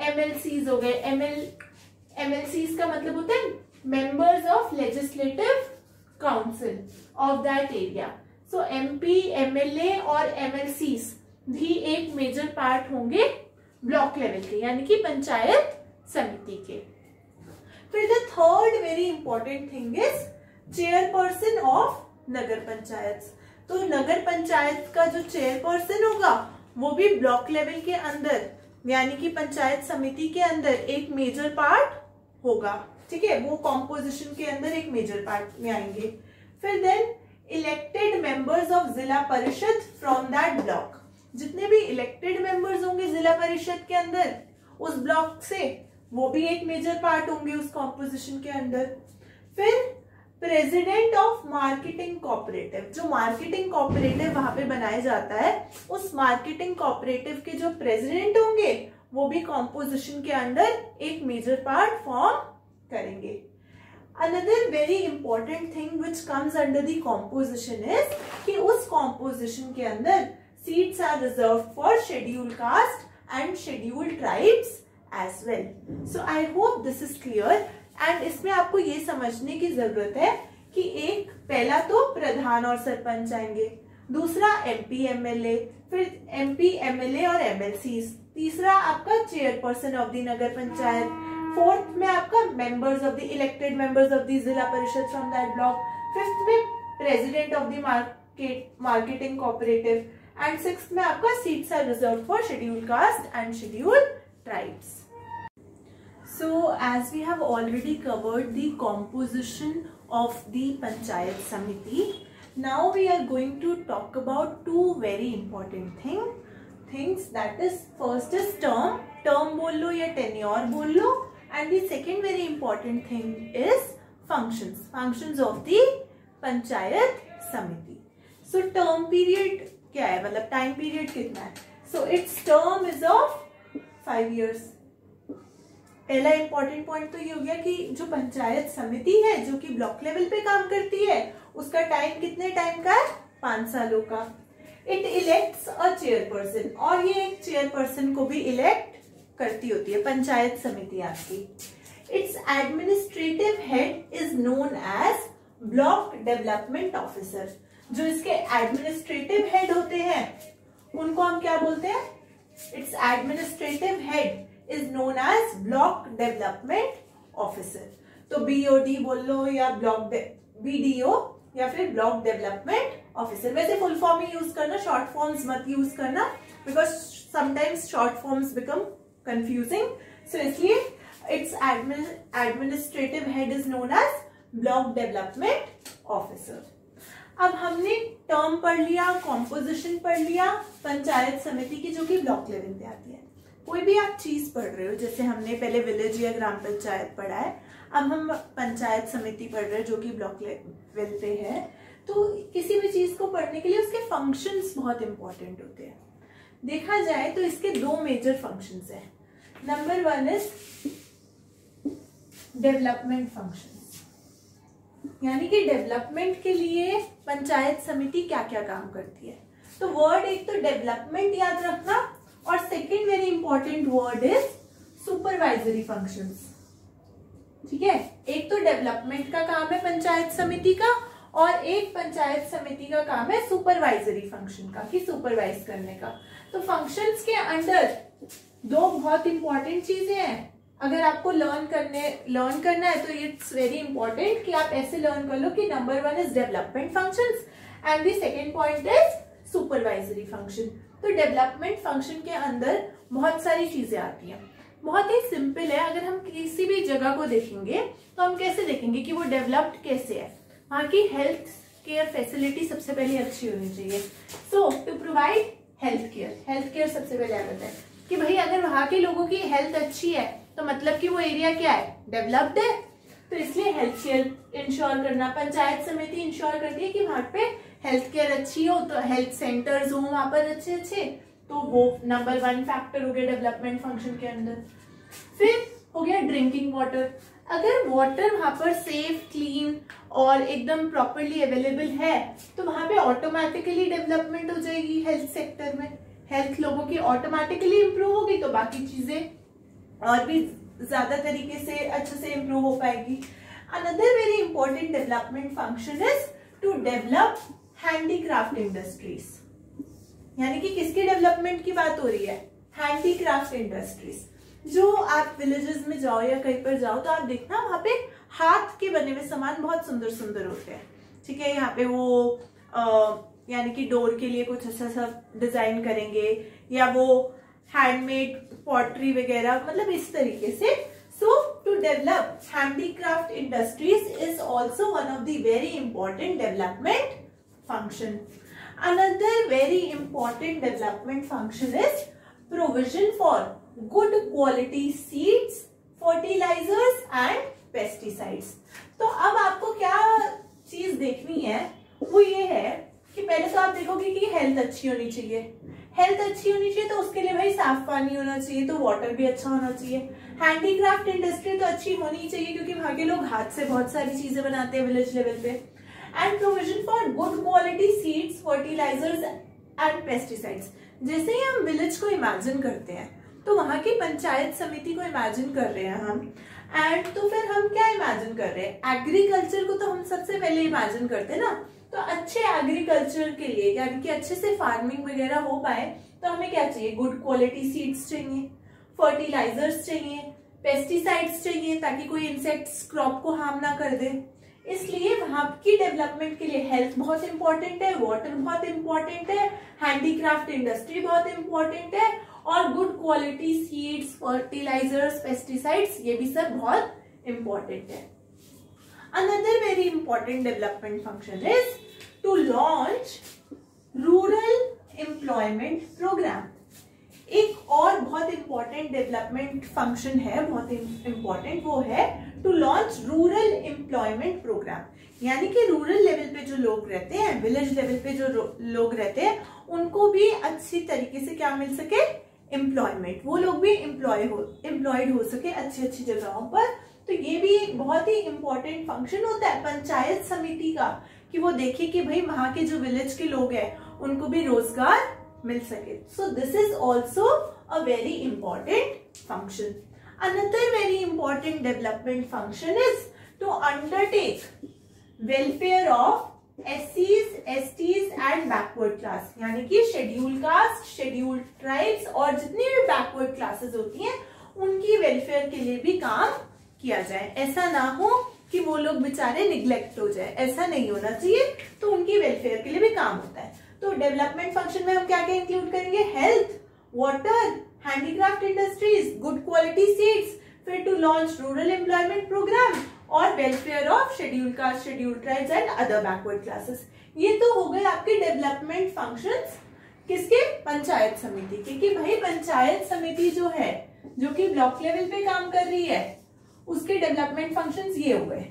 एमएलसीज हो गए. एमएलसीज का मतलब होता है members of legislative council of that area. So MP, MLA और एमएलसीज भी एक मेजर पार्ट होंगे ब्लॉक लेवल के, यानी कि पंचायत समिति के. फिर the third very important thing is chairperson of nagar panchayat. तो नगर पंचायत का जो चेयरपर्सन होगा वो भी ब्लॉक लेवल के अंदर, यानी कि पंचायत समिति के अंदर एक मेजर पार्ट होगा. ठीक है, वो कॉम्पोजिशन के अंदर एक मेजर पार्ट में आएंगे. फिर then elected members of zila parishad from that block. जितने भी इलेक्टेड मेंबर्स होंगे जिला परिषद के अंदर उस ब्लॉक से, वो भी एक मेजर पार्ट होंगे उस कॉम्पोजिशन के अंदर. फिर प्रेसिडेंट ऑफ मार्केटिंग कोऑपरेटिव, जो मार्केटिंग कोऑपरेटिव वहां पे बनाया जाता है, उस मार्केटिंग कोऑपरेटिव के जो प्रेसिडेंट होंगे वो भी कॉम्पोजिशन के अंदर एक मेजर पार्ट फॉर्म करेंगे. Another very important thing which comes under the composition is कि उस कॉम्पोजिशन के अंदर seats are reserved for scheduled caste and scheduled tribes as well. So I hope this is clear. And इसमें आपको ये समझने की जरूरत है कि एक पहला तो प्रधान और सरपंच आएंगे, दूसरा एमपी एमएलए, फिर एमपी एमएलए और एमएलसीज, तीसरा आपका chairperson of the nagar panchayat, fourth में आपका members of the elected members of the जिला parishad from that block, fifth में president of the marketing cooperative, and sixth में आपका seats are reserved for scheduled caste and scheduled tribes. So as we have already covered the composition of the Panchayat Samiti, Now we are going to talk about two very important things, that is first is term बोल लो या tenure बोल लो, and the second very important thing is functions of the panchayat समिति. So term period क्या है, मतलब time period कितना है? So its term is of 5 years. पहला इंपॉर्टेंट पॉइंट तो ये हो गया कि जो पंचायत समिति है जो कि ब्लॉक लेवल पे काम करती है उसका टाइम कितने टाइम का है? 5 सालों का. इट इलेक्ट्स अ चेयरपर्सन, और ये एक चेयरपर्सन को भी इलेक्ट करती होती है पंचायत समिति आपकी. Its administrative head is known as block development officer. जो इसके एडमिनिस्ट्रेटिव हेड होते हैं उनको हम क्या बोलते हैं? Its administrative head is known as block development officer. तो बीओडी बोल लो या बीडीओ या फिर ब्लॉक डेवलपमेंट ऑफिसर. वैसे फुल फॉर्म ही यूज करना, शॉर्ट फॉर्म्स मत यूज करना, because sometimes short forms become confusing. So इसलिए its administrative head is known as block development officer. अब हमने टर्म पढ़ लिया, कॉम्पोजिशन पढ़ लिया पंचायत समिति की जो कि ब्लॉक लेवल पे आती है. कोई भी आप चीज पढ़ रहे हो, जैसे हमने पहले विलेज या ग्राम पंचायत पढ़ा है, अब हम पंचायत समिति पढ़ रहे हैं जो कि ब्लॉक लेवल पे है. तो किसी भी चीज को पढ़ने के लिए उसके फंक्शंस बहुत इंपॉर्टेंट होते हैं. देखा जाए तो इसके दो मेजर फंक्शंस हैं. नंबर 1 इज डेवलपमेंट फंक्शंस, यानी कि डेवलपमेंट के लिए पंचायत समिति क्या क्या काम करती है. तो वर्ड एक तो डेवलपमेंट याद रखना, और second very important word is supervisory functions. ठीक है, एक तो डेवलपमेंट का काम है पंचायत समिति का, और एक पंचायत समिति का काम है सुपरवाइजरी फंक्शन का, कि सुपरवाइज करने का. तो फंक्शंस के अंदर दो बहुत इंपॉर्टेंट चीजें हैं. अगर आपको लर्न करना है तो इट्स वेरी इंपॉर्टेंट कि आप ऐसे लर्न कर लो कि number 1 is development functions and the second point is supervisory function. तो डेवलपमेंट फंक्शन के अंदर बहुत सारी चीजें आती हैं. बहुत ही सिंपल है. अगर हम किसी भी जगह को देखेंगे तो हम कैसे देखेंगे कि वो डेवलप्ड कैसे है. वहाँ की हेल्थ केयर फैसिलिटी सबसे पहले अच्छी होनी चाहिए. सो टू प्रोवाइड हेल्थ केयर सबसे पहले आ जाता है कि भाई अगर वहाँ के लोगों की हेल्थ अच्छी है तो मतलब कि वो एरिया क्या है, डेवलप्ड है. तो इसलिए हेल्थ केयर इंश्योर करना, पंचायत समिति इंश्योर करती है कि वहां पे हेल्थ केयर अच्छी हो, तो हेल्थ सेंटर्स हो वहां पर अच्छे. तो वो नंबर 1 फैक्टर हो गया डेवलपमेंट फंक्शन के अंदर. फिर हो गया ड्रिंकिंग वाटर. अगर वाटर वहां पर सेफ, क्लीन और एकदम प्रॉपरली अवेलेबल है तो वहां पे ऑटोमेटिकली डेवलपमेंट हो जाएगी. हेल्थ सेक्टर में हेल्थ लोगों की ऑटोमेटिकली इंप्रूव होगी, तो बाकी चीजें और भी ज्यादा तरीके से अच्छे से इंप्रूव हो पाएगी. Another very important development function is to develop handicraft industries. यानी कि किसके डेवलपमेंट की बात हो रही है? Handicraft industries. जो आप विलेजेस में जाओ या कहीं पर जाओ तो आप देखना वहां पे हाथ के बने हुए सामान बहुत सुंदर सुंदर होते हैं. ठीक है, यहाँ पे वो यानी कि डोर के लिए कुछ अच्छा सा डिजाइन करेंगे, या वो हैंडमेड पॉटरी वगैरह, मतलब इस तरीके से. So to develop handicraft industries is also one of the very important development function. Another very important development function is provision for good quality seeds, fertilisers and pesticides. तो अब आपको क्या चीज देखनी है वो ये है कि पहले तो आप देखोगे कि हेल्थ अच्छी होनी चाहिए. हेल्थ अच्छी होनी चाहिए तो उसके लिए भाई साफ पानी होना चाहिए, तो वाटर भी अच्छा होना चाहिए. हैंडीक्राफ्ट इंडस्ट्री तो अच्छी होनी ही चाहिए क्योंकि वहां के लोग हाथ से बहुत सारी चीजें बनाते हैं विलेज लेवल पे. And provision for good quality seeds, fertilisers and pesticides. जैसे ही हम विलेज को इमेजिन करते हैं तो वहां की पंचायत समिति को इमेजिन कर रहे हैं हम. एंड तो फिर हम क्या इमेजिन कर रहे हैं? एग्रीकल्चर को तो हम सबसे पहले इमेजिन करते हैं ना. तो अच्छे एग्रीकल्चर के लिए, यानी कि अच्छे से फार्मिंग वगैरह हो पाए, तो हमें क्या चाहिए? गुड क्वालिटी सीड्स चाहिए, फर्टिलाइजर्स चाहिए, पेस्टिसाइड्स चाहिए ताकि कोई इंसेक्ट्स क्रॉप को हार्म ना कर दे. इसलिए वहां की डेवलपमेंट के लिए हेल्थ बहुत इंपॉर्टेंट है, वाटर बहुत इंपॉर्टेंट है, हैंडीक्राफ्ट इंडस्ट्री बहुत इंपॉर्टेंट है, और good quality seeds, fertilisers, pesticides, ये भी सब बहुत इंपॉर्टेंट है. Another very important development function is to launch rural employment program. एक और बहुत इंपॉर्टेंट डेवलपमेंट फंक्शन है, बहुत इंपॉर्टेंट, वो है to launch rural employment programme. यानी कि रूरल लेवल पे जो लोग रहते हैं, विलेज लेवल पे जो लोग रहते हैं, उनको भी अच्छी तरीके से क्या मिल सके, एम्प्लॉयमेंट, वो लोग भी एम्प्लॉयड हो सके अच्छी जगहों पर. तो ये भी एक बहुत ही इंपॉर्टेंट फंक्शन होता है पंचायत समिति का, कि वो देखे कि भाई वहां के जो विलेज के लोग हैं उनको भी रोजगार मिल सके. So this is also a very important function. Another very important development function is to undertake welfare of SCs, STs and backward class. यानी कि शेड्यूल कास्ट, शेड्यूल ट्राइब्स और जितनी भी बैकवर्ड क्लासेस होती हैं उनकी वेलफेयर के लिए भी काम किया जाए. ऐसा ना हो कि वो लोग बेचारे निग्लेक्ट हो जाए, ऐसा नहीं होना चाहिए. तो उनकी वेलफेयर के लिए भी काम होता है. तो डेवलपमेंट फंक्शन में हम क्या क्या इंक्लूड करेंगे, health, water, handicraft industries, good quality seeds, फिर to launch rural employment programme और welfare of schedule caste, schedule tribes and other backward classes. ये तो हो गए आपके डेवलपमेंट फंक्शंस किसके, पंचायत समिति के. कि भाई पंचायत समिति जो है, जो कि ब्लॉक लेवल पे काम कर रही है, उसके डेवलपमेंट फंक्शंस ये हो गए.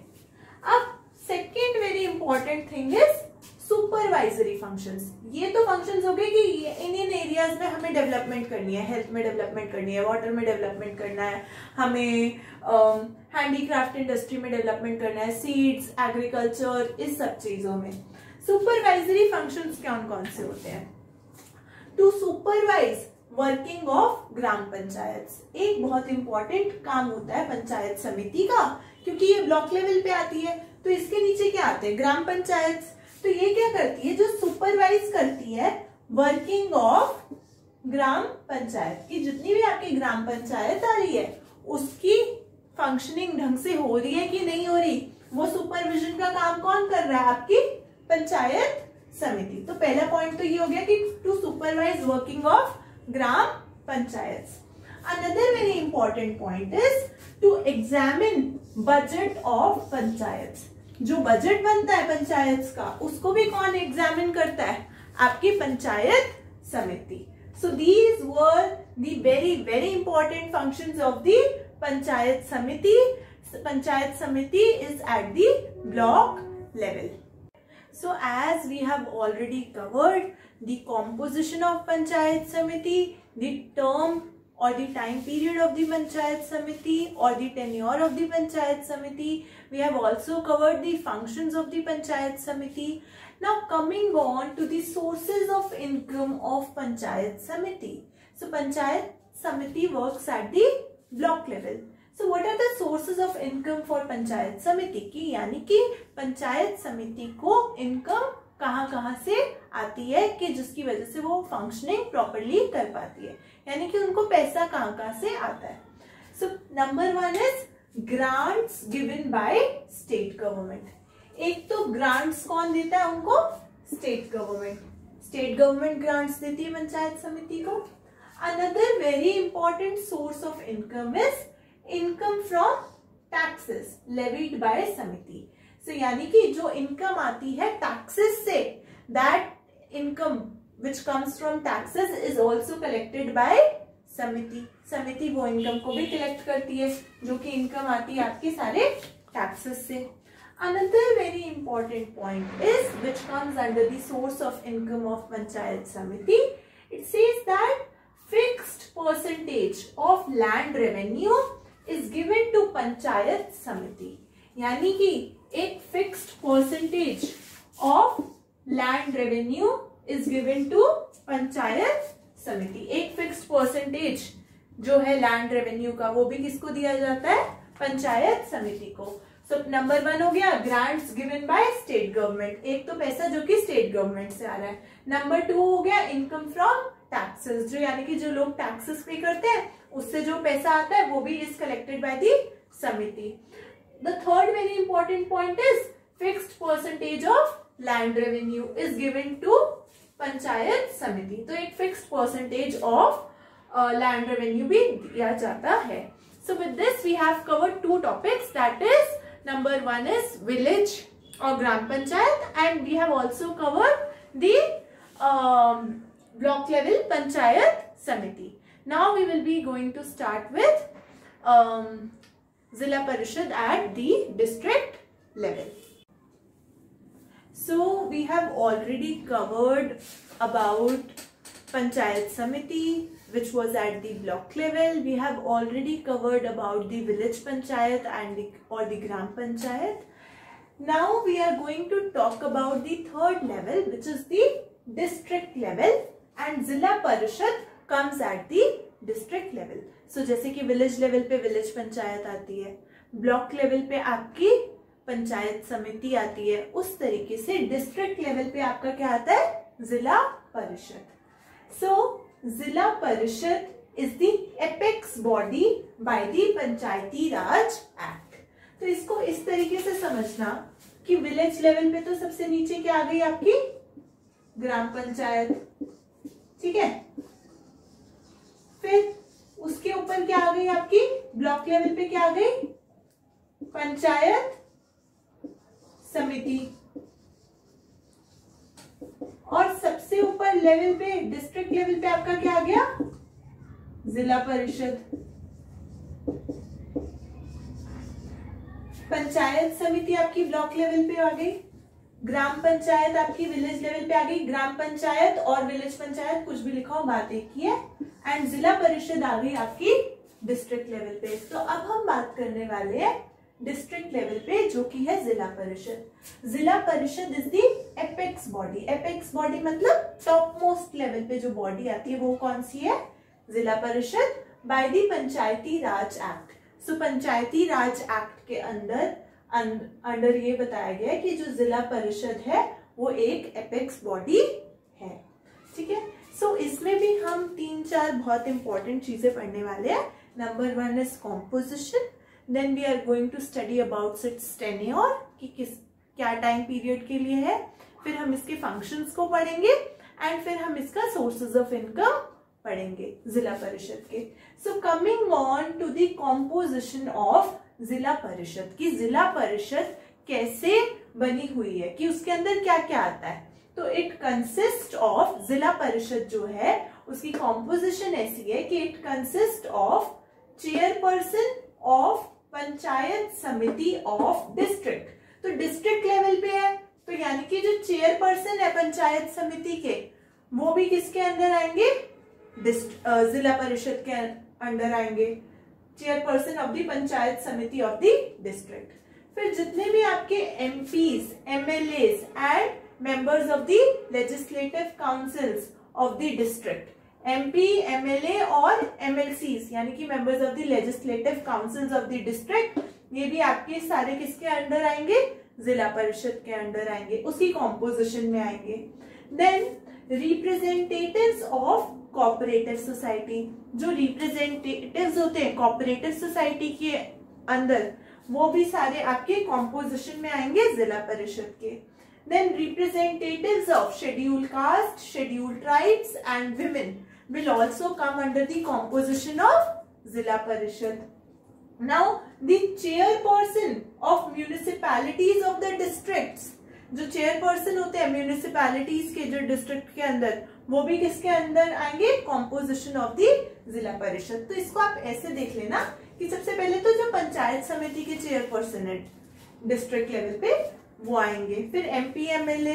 अब second very important thing is supervisory functions. ये तो फंक्शंस हो गए कि इन एरियाज में हमें डेवलपमेंट करनी है, हेल्थ में डेवलपमेंट करनी है, वाटर में डेवलपमेंट करना है, हमें हैंडीक्राफ्ट इंडस्ट्री में डेवलपमेंट करना है, सीड्स, एग्रीकल्चर, इस सब चीजों में. सुपरवाइजरी फंक्शंस कौन कौन से होते हैं, to supervise working of gram panchayat. एक बहुत इंपॉर्टेंट काम होता है पंचायत समिति का, क्योंकि ये ब्लॉक लेवल पे आती है. तो इसके नीचे क्या आते हैं, ग्राम पंचायत. तो ये क्या करती है, जो सुपरवाइज करती है वर्किंग ऑफ ग्राम पंचायत की, जितनी भी आपकी ग्राम पंचायत आ रही है उसकी फंक्शनिंग ढंग से हो रही है कि नहीं हो रही, वो सुपरविजन का काम कौन कर रहा है, आपकी पंचायत समिति. तो पहला पॉइंट तो ये हो गया कि to supervise working of gram panchayat. Another very important point is to examine budget of panchayat. जो बजट बनता है पंचायत का, उसको भी कौन एग्जामिन करता है, आपकी पंचायत समिति. So these were the very very important functions of the panchayat समिति. पंचायत समिति is at the block level. So as we have already covered the composition of Panchayat Samiti, the term or the time period of the Panchayat Samiti or the tenure of the Panchayat Samiti, we have also covered the functions of the Panchayat Samiti. Now coming on to the sources of income of Panchayat Samiti. So Panchayat Samiti works at the block level. So what are the sources of income for panchayat समिति की, यानी कि पंचायत समिति को income कहाँ से आती है कि जिसकी वजह से वो फंक्शनिंग प्रॉपरली कर पाती है, यानी कि उनको पैसा कहाँ से आता है. So number 1 is grants given by state government. एक तो ग्रांट्स कौन देता है उनको, state government. State government grants देती है पंचायत समिति को. Another very important source of income is income from taxes levied by samiti. So यानी कि जो इनकम आती है टैक्सेस से, that income which comes from taxes is also collected by समिति. समिति वो इनकम को भी कलेक्ट करती है जो कि इनकम आती है आपके सारे टैक्सेस से. Another very important point is which comes under the source of income of panchayat samiti. It says that fixed percentage of land revenue is given to panchayat samiti. यानी कि एक fixed percentage of land revenue is given to panchayat samiti. एक fixed percentage जो है land revenue का, वो भी किसको दिया जाता है, पंचायत समिति को. सो नंबर 1 हो गया grants given by state government, एक तो पैसा जो कि स्टेट गवर्नमेंट से आ रहा है. नंबर 2 हो गया इनकम फ्रॉम टैक्सेस, जो यानी कि जो लोग टैक्सेस पे करते हैं उससे जो पैसा आता है वो भी is collected by the samiti. The third very important point is fixed percentage of land revenue is given to panchayat samiti. तो एक fixed percentage of land revenue भी दिया जाता है. So with this we have covered 2 topics, that is number 1 is village or gram panchayat, and we have also covered the block level panchayat samiti. Now we will be going to start with Zilla Parishad at the district level. So we have already covered about Panchayat Samiti, which was at the block level. We have already covered about the village panchayat and the gram panchayat. Now we are going to talk about the third level, which is the district level, and Zilla Parishad comes at the district level. So जैसे कि village level पे village panchayat आती है, block level पे आपकी पंचायत समिति आती है, उस तरीके से डिस्ट्रिक्ट लेवल पे आपका क्या आता है, जिला परिषद. सो जिला परिषद is the apex body by the Panchayati Raj act. तो इसको इस तरीके से समझना कि विलेज लेवल पे तो सबसे नीचे क्या आ गई आपकी ग्राम पंचायत, ठीक है. फिर उसके ऊपर क्या आ गई आपकी ब्लॉक लेवल पे क्या आ गई पंचायत समिति, और सबसे ऊपर लेवल पे डिस्ट्रिक्ट लेवल पे आपका क्या आ गया जिला परिषद. पंचायत समिति आपकी ब्लॉक लेवल पे आ गई, ग्राम पंचायत आपकी विलेज लेवल पे आ गई. ग्राम पंचायत और विलेज पंचायत कुछ भी लिखा हो, बात एक ही है. एंड जिला परिषद आ गई आपकी डिस्ट्रिक्ट लेवल पे. तो अब हम बात करने वाले हैं डिस्ट्रिक्ट लेवल पे, जो कि है जिला परिषद. जिला परिषद is the apex body. Apex body मतलब टॉप मोस्ट लेवल पे जो बॉडी आती है वो कौन सी है, जिला परिषद, by the Panchayati Raj act. So Panchayati Raj act के अंडर ये बताया गया है कि जो जिला परिषद है वो एक एपेक्स बॉडी है, ठीक है. सो इसमें भी हम 3-4 बहुत इंपॉर्टेंट चीजें पढ़ने वाले हैं. Number 1 is composition. Then we are going to study about its tenure कि क्या टाइम पीरियड के लिए है. फिर हम इसके फंक्शंस को पढ़ेंगे एंड फिर हम इसका सोर्सेज ऑफ इनकम पढ़ेंगे जिला परिषद के. So coming on to the composition of zila parishad, कि जिला परिषद कैसे बनी हुई है, कि उसके अंदर क्या क्या आता है. तो इट कंसिस्ट ऑफ, जिला परिषद जो है उसकी कॉम्पोजिशन ऐसी है कि it consist of chairperson of panchayat समिति ऑफ डिस्ट्रिक्ट. तो डिस्ट्रिक्ट लेवल पे है, तो यानी कि जो चेयरपर्सन है पंचायत समिति के, वो भी किसके अंदर आएंगे, जिला परिषद के अंडर आएंगे. चेयरपर्सन ऑफ द पंचायत समिति ऑफ द डिस्ट्रिक्ट. फिर जितने भी आपके MPs, MLAs and members of the legislative councils of the district, MP, MLA और एमएलसीज यानी कि members of the legislative councils of the district, ये भी आपके सारे किसके अंडर आएंगे, जिला परिषद के अंडर आएंगे, उसकी कॉम्पोजिशन में आएंगे. Then representatives of cooperative society, जो रिप्रेजेंटेटिव्स होते हैं कोऑपरेटिव सोसाइटी के अंदर, वो भी सारे आपके कॉम्पोजिशन में आएंगे जिला परिषद के. Then representatives of scheduled caste, scheduled tribes and women will also come under the composition of Zilla Parishad. Now the chairperson of municipalities of the districts, जो chairperson होते हैं municipalities के जो district के अंदर, वो भी किसके अंदर आएंगे, composition of the जिला परिषद. तो इसको आप ऐसे देख लेना कि सबसे पहले तो जो पंचायत समिति के chairperson है district level पे वो आएंगे, फिर एमपी, एमएलए,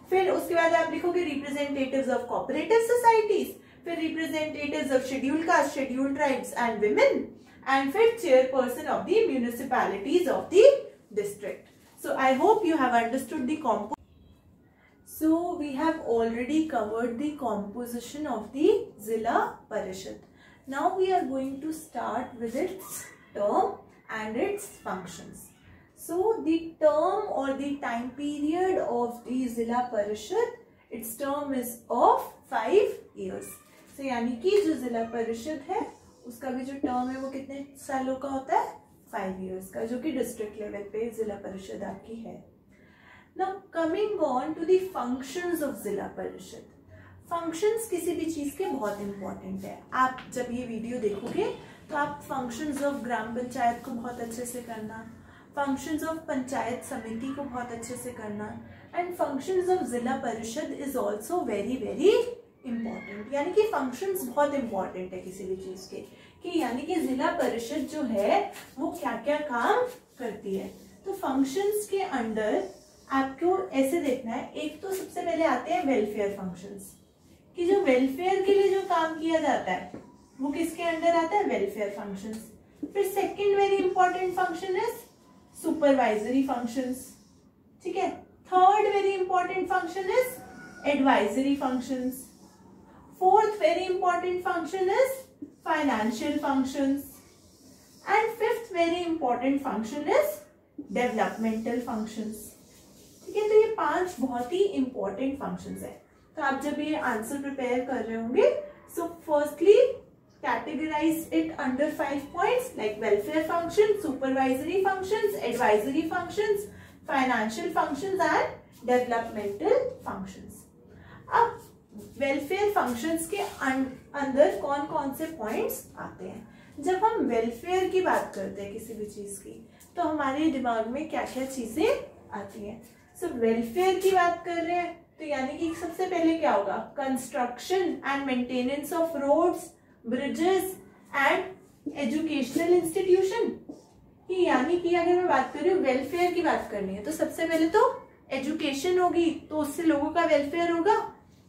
फिर उसके बाद आप लिखोगे रिप्रेजेंटेटिव्स ऑफ कोऑपरेटिव सोसाइटीज, फिर representatives of scheduled caste, scheduled tribes and women, and फिर chairperson of the municipalities of the district. So I hope you have understood the compo. So we have already covered the composition of the जिला परिषद. Now we are going to start with its term and its functions. So the term or the time period of the Zilla Parishad, its term is of 5 years. So यानी कि जो जिला परिषद है उसका भी जो टर्म है वो कितने सालों का होता है, 5 years का, जो कि डिस्ट्रिक्ट लेवल पे जिला परिषद आपकी है. Now coming on to the functions of जिला परिषद. फंक्शंस किसी भी चीज के बहुत इंपॉर्टेंट है. आप जब ये वीडियो देखोगे तो आप फंक्शंस ऑफ ग्राम पंचायत को बहुत अच्छे से करना, फंक्शंस ऑफ पंचायत समिति को बहुत अच्छे से करना, एंड फंक्शंस ऑफ जिला परिषद is also very very important. यानी कि फंक्शंस बहुत इंपॉर्टेंट है किसी भी चीज के, कि यानी कि जिला परिषद जो है वो क्या क्या काम करती है। तो फंक्शंस के अंडर आपको ऐसे देखना है, एक तो सबसे पहले आते हैं वेलफेयर फंक्शंस, कि जो वेलफेयर के लिए जो काम किया जाता है वो किसके अंडर आता है, वेलफेयर फंक्शंस। फिर second very important function is supervisory functions, ठीक है। Third very important function is advisory functions. Fourth very important function is financial functions, and fifth very important function is developmental functions, ठीक है। तो ये 5 बहुत ही important functions है। तो आप जब ये आंसर प्रिपेयर कर रहे होंगे, so firstly categorize it under 5 points like welfare function, supervisory functions, advisory functions, financial functions and developmental functions। अब welfare functions के अंदर कौन कौन से points आते हैं। जब हम welfare की बात करते हैं किसी भी चीज की, तो हमारे दिमाग में क्या क्या चीजें आती हैं। सो welfare की बात कर रहे हैं तो यानी कि सबसे पहले क्या होगा, construction and maintenance of roads, bridges and educational institution. यानी कि अगर मैं बात कर रही हूँ वेलफेयर की बात करनी है, तो सबसे पहले तो एजुकेशन होगी, तो उससे लोगों का वेलफेयर होगा।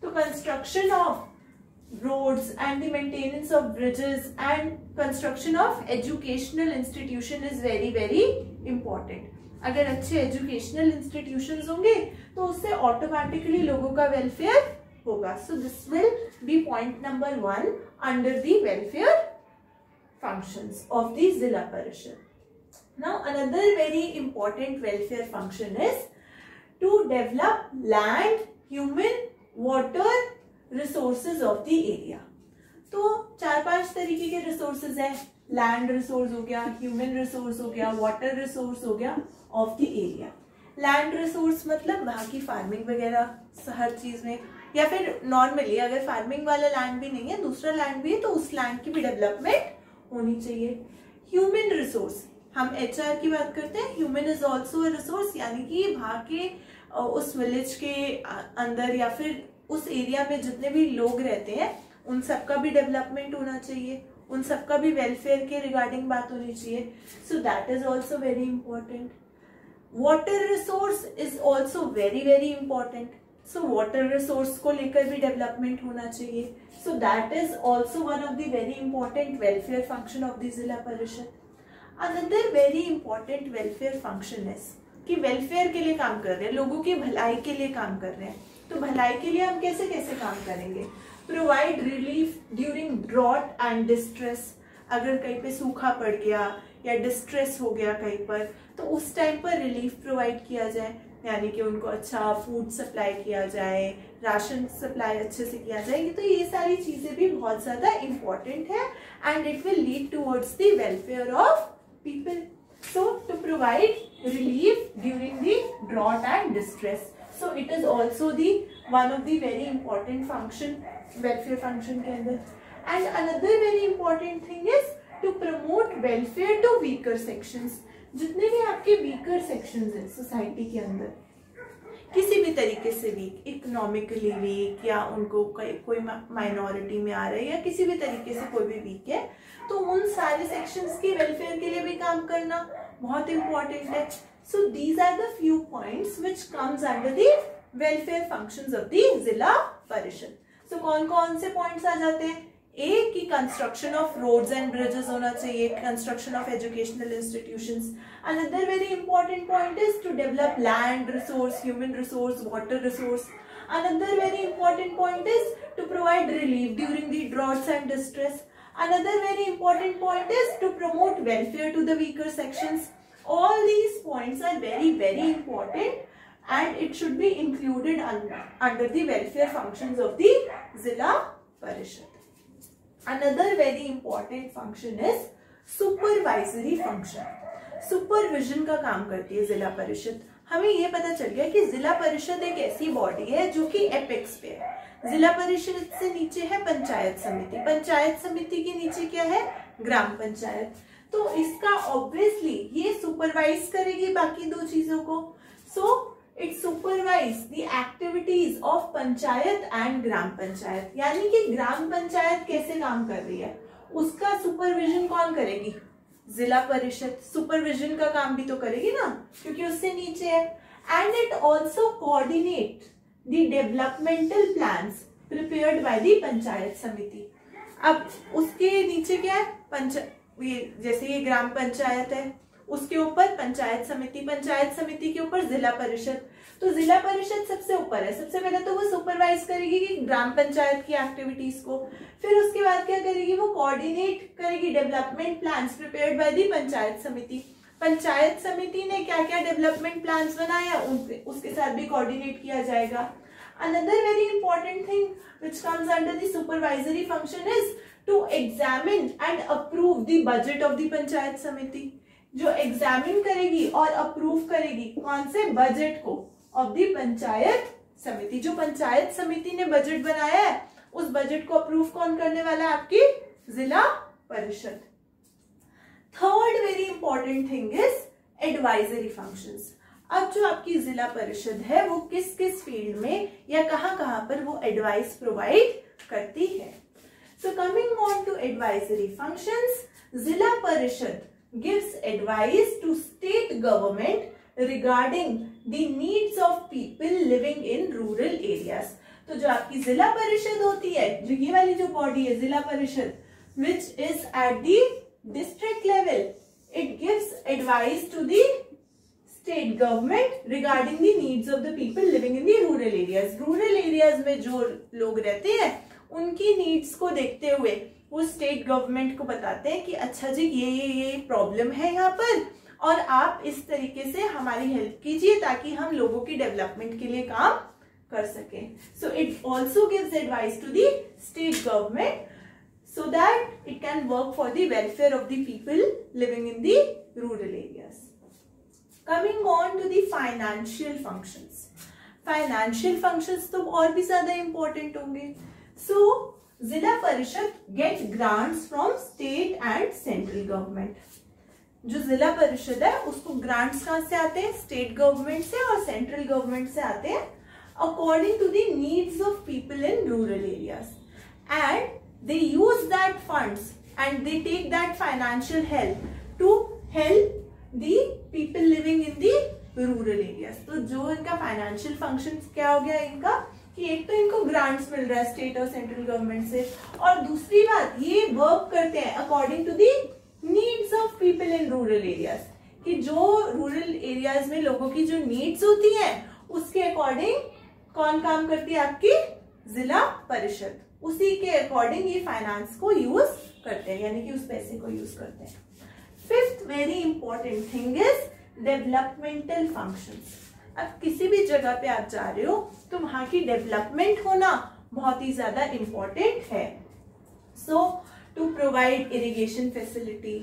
तो construction of roads and the maintenance of bridges and construction of educational institution is very very important. अगर अच्छे एजुकेशनल इंस्टीट्यूशंस होंगे तो उससे ऑटोमेटिकली लोगों का वेलफेयर होगा। So this will be point number 1 under the welfare functions of the जिला परिषद। Now another very important welfare function is to develop land, human, water resources of the area. तो 4-5 तरीके के रिसोर्सेज है, land resource हो गया, human resource हो गया, वाटर रिसोर्स हो गया of the area. Land resource मतलब वहां की फार्मिंग वगैरह हर चीज में, या फिर नॉर्मली अगर फार्मिंग वाला लैंड भी नहीं है, दूसरा लैंड भी है, तो उस लैंड की भी डेवलपमेंट होनी चाहिए। ह्यूमन रिसोर्स, हम HR की बात करते हैं, human is also a resource, यानी कि वहां के उस विलेज के अंदर या फिर उस एरिया में जितने भी लोग रहते हैं उन सबका भी डेवलपमेंट होना चाहिए, उन सबका भी वेलफेयर के रिगार्डिंग बात होनी चाहिए। So that is also very important. Water resource is also very very important. So water resource को लेकर भी डेवलपमेंट होना चाहिए। So that is also one of the very important welfare function of the जिला परिषद। Another very important welfare function is कि welfare के लिए काम कर रहे हैं, लोगों की भलाई के लिए काम कर रहे हैं। तो भलाई के लिए हम कैसे कैसे काम करेंगे, provide relief during drought and distress. अगर कहीं पे सूखा पड़ गया या डिस्ट्रेस हो गया कहीं पर, तो उस टाइम पर रिलीफ प्रोवाइड किया जाए, यानी कि उनको अच्छा फूड सप्लाई किया जाए, राशन सप्लाई अच्छे से किया जाएगी। तो ये सारी चीजें भी बहुत ज्यादा इंपॉर्टेंट है and it will lead towards the welfare of people. So to provide relief during the drought and distress, so it is also the one of the very important function welfare function के अंदर। And another very important thing is to promote welfare to weaker sections. जितने भी आपके weaker sections हैं society के अंदर, किसी भी तरीके से वीक, इकोनॉमिकली वीक, या उनको कोई माइनॉरिटी में आ रहा है, या किसी भी तरीके से कोई भी वीक है, तो उन सारे सेक्शंस के वेलफेयर के लिए भी काम करना बहुत इंपॉर्टेंट है। So these are the few points which comes under the welfare functions of the जिला परिषद। सो कौन कौन से पॉइंट्स आ जाते हैं, एक की construction of roads and bridges होना चाहिए, construction of educational institutions. Another very important point is to develop land resource, human resource, water resource. Another very important point is to provide relief during the droughts and distress. Another very important point is to promote welfare to the weaker sections. All these points are very very important and it should be included under the welfare functions of the Zilla Parishad. Another very important function is supervisory function. Supervision का काम करती है जिला परिषद। हमें ये पता चल गया कि जिला परिषद एक ऐसी बॉडी है जो कि एपेक्स पे है। जिला परिषद से नीचे है पंचायत समिति, पंचायत समिति के नीचे क्या है, ग्राम पंचायत। तो इसका ऑब्वियसली ये सुपरवाइज करेगी बाकी दो चीजों को. So it supervise the activities of panchayat and gram panchayat. यानी कि ग्राम पंचायत कैसे काम कर रही है उसका सुपरविजन कौन करेगी? जिला परिषद. सुपरविजन का काम भी तो करेगी ना, क्योंकि उससे नीचे है. And it also coordinate the developmental plans prepared by the panchayat समिति. अब उसके नीचे क्या है? जैसे ये ग्राम पंचायत है, उसके ऊपर पंचायत समिति के ऊपर जिला परिषद. तो जिला परिषद सबसे ऊपर है. सबसे पहले तो वो सुपरवाइज करेगी कि ग्राम पंचायत की एक्टिविटीज को. फिर उसके बाद क्या करेगी? वो कोऑर्डिनेट करेगी development plans prepared by the panchayat समिति. पंचायत समिति ने क्या क्या डेवलपमेंट प्लान्स बनाया उसके साथ भी कोऑर्डिनेट किया जाएगा. Another very important thing which comes under the supervisory function is to examine and approve the budget of the panchayat समिति. जो एग्जामिन करेगी और अप्रूव करेगी कौन से बजट को? ऑफ द पंचायत समिति. जो पंचायत समिति ने बजट बनाया है उस बजट को अप्रूव कौन करने वाला है? आपकी जिला परिषद. Third very important thing is advisory functions. अब जो आपकी जिला परिषद है वो किस किस फील्ड में या कहां पर वो एडवाइस प्रोवाइड करती है. So coming on to advisory functions, Zila Parishad gives advice to state government regarding the needs of people living in rural areas. तो जो आपकी जिला परिषद होती है, जो ये वाली जो बॉडी है Zila Parishad, which is at the district level, it gives advice to the state government regarding the needs of the people living in the rural areas. Rural areas में जो लोग रहते हैं उनकी नीड्स को देखते हुए वो स्टेट गवर्नमेंट को बताते हैं कि अच्छा जी ये प्रॉब्लम है यहाँ पर और आप इस तरीके से हमारी हेल्प कीजिए ताकि हम लोगों की डेवलपमेंट के लिए काम कर सकें. So it also gives advice to the state government so that it can work for the welfare of the people living in the rural areas. Coming on to the financial functions. Financial functions तो और भी ज्यादा important होंगे. So जिला परिषद get grants from state and central government. जो जिला परिषद है उसको grants कहाँ से आते हैं? स्टेट गवर्नमेंट से और सेंट्रल गवर्नमेंट से आते हैं according to the needs of people in rural areas. And they use that funds and they take that financial help to help the people living in the rural areas. तो जो इनका financial functions क्या हो गया इनका कि एक तो इनको grants मिल रहा है स्टेट और सेंट्रल गवर्नमेंट से, और दूसरी बात ये वर्क करते हैं according to the needs of people in rural areas. कि जो रूरल एरियाज में लोगों की जो नीड्स होती हैं उसके अकॉर्डिंग कौन काम करती है? आपकी जिला परिषद. उसी के अकॉर्डिंग ये फाइनेंस को यूज करते हैं, यानी कि उस पैसे को यूज करते हैं. Fifth very important thing is developmental functions. अब किसी भी जगह पे आप जा रहे हो तो वहां की डेवलपमेंट होना बहुत ही ज्यादा इंपॉर्टेंट है. So to provide irrigation facility,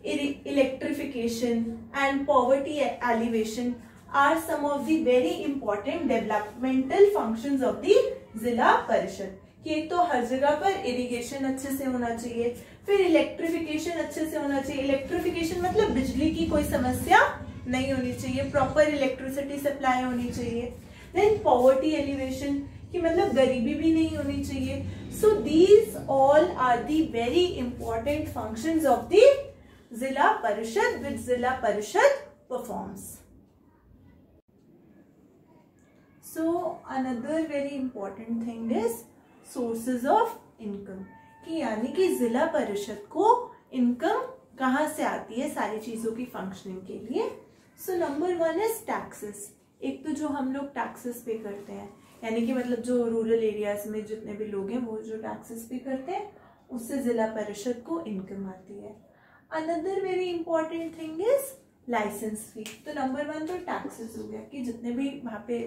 electrification and poverty elevation are some of the very important developmental functions of the जिला परिषद. कि एक तो हर जगह पर इरिगेशन अच्छे से होना चाहिए, फिर इलेक्ट्रिफिकेशन अच्छे से होना चाहिए. इलेक्ट्रिफिकेशन मतलब बिजली की कोई समस्या नहीं होनी चाहिए, प्रॉपर इलेक्ट्रिसिटी सप्लाई होनी चाहिए. देन पॉवर्टी एलिवेशन कि मतलब गरीबी भी नहीं होनी चाहिए. So these all are the very important functions of the जिला Parishad which Zila Parishad performs. So another very important thing is sources of income. कि यानी कि जिला परिषद को इनकम कहाँ से आती है सारी चीजों की फंक्शनिंग के लिए. So number one is taxes. एक तो जो हम लोग टैक्सेस पे करते हैं, यानी कि मतलब जो रूरल एरियाज में जितने भी लोग हैं वो जो टैक्सेस पे करते हैं उससे जिला परिषद को इनकम आती है. Another very important thing is licence fee. तो नंबर वन तो टैक्सेस हो गया कि जितने भी वहाँ पे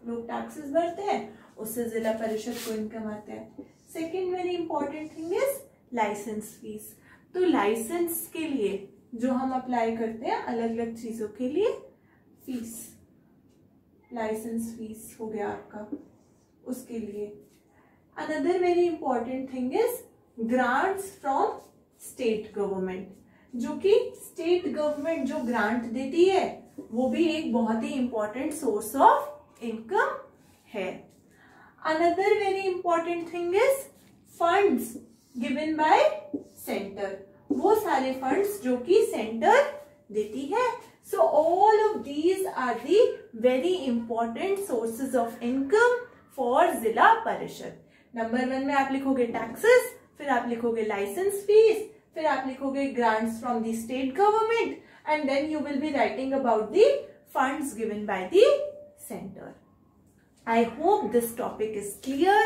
लोग टैक्सेस भरते हैं उससे जिला परिषद को इनकम आते हैं. Second very important thing is licence fees. तो लाइसेंस के लिए जो हम अप्लाई करते हैं अलग अलग चीजों के लिए फीस, लाइसेंस फीस हो गया आपका उसके लिए. Another very important thing is grants from state government. जो कि स्टेट गवर्नमेंट जो ग्रांट देती है वो भी एक बहुत ही इंपॉर्टेंट सोर्स ऑफ इनकम है. Another very important thing is funds given bye centre. वो सारे फंड्स जो कि सेंटर देती है. So all of these are the very important sources of income for जिला परिषद. नंबर 1 में आप लिखोगे टैक्सेस, फिर आप लिखोगे लाइसेंस फीस, फिर आप लिखोगे grants from the state government, and then you will be writing about the funds given by the centre. I hope this topic is clear,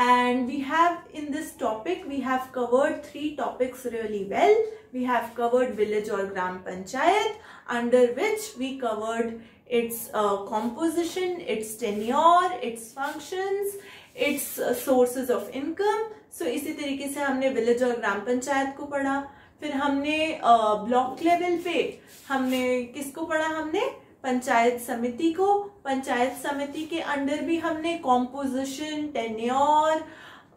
and we have in this topic we have covered 3 topics really well. We have covered village or gram panchayat, under which we covered its composition, its tenure, its functions, its sources of income. So इसी तरीके से हमने village और ग्राम पंचायत को पढ़ा. फिर हमने block level पे हमने किसको पढ़ा, हमने पंचायत समिति को. पंचायत समिति के अंडर भी हमने कॉम्पोजिशन, टेन्योर,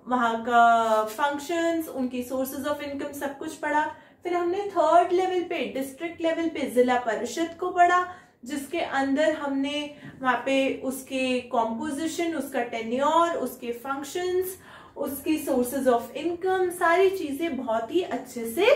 वहां का फंक्शंस, उनकी सोर्सेज ऑफ इनकम सब कुछ पढ़ा. फिर हमने थर्ड लेवल पे, डिस्ट्रिक्ट लेवल पे जिला परिषद को पढ़ा, जिसके अंदर हमने वहां पे उसके कॉम्पोजिशन, उसका टेन्योर, उसके फंक्शंस, उसकी सोर्सेज ऑफ इनकम, सारी चीजें बहुत ही अच्छे से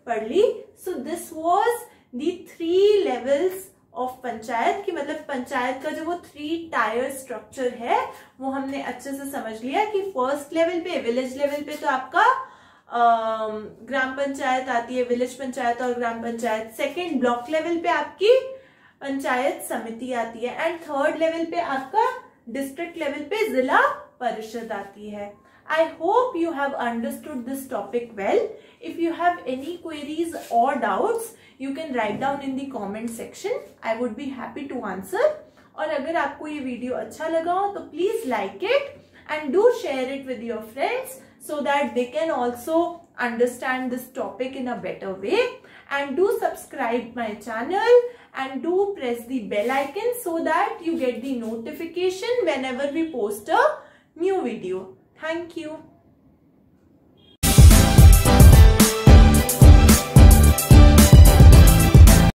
पढ़ ली. So this was the 3 levels of panchayat की, मतलब पंचायत का जो वो 3 टायर स्ट्रक्चर है वो हमने अच्छे से समझ लिया कि फर्स्ट लेवल पे, विलेज लेवल पे तो आपका ग्राम पंचायत आती है, विलेज पंचायत और gram panchayat. Second block level पे आपकी पंचायत समिति आती है, एंड थर्ड लेवल पे आपका डिस्ट्रिक्ट लेवल पे जिला परिषद आती है. I hope you have understood this topic well. If you have any queries or doubts, you can write down in the comment section. I would be happy to answer. और अगर आपको ये video अच्छा लगा हो तो please like it and do share it with your friends so that they can also understand this topic in a better way. And do subscribe my channel and do press the bell icon so that you get the notification whenever we post a new video. Thank you.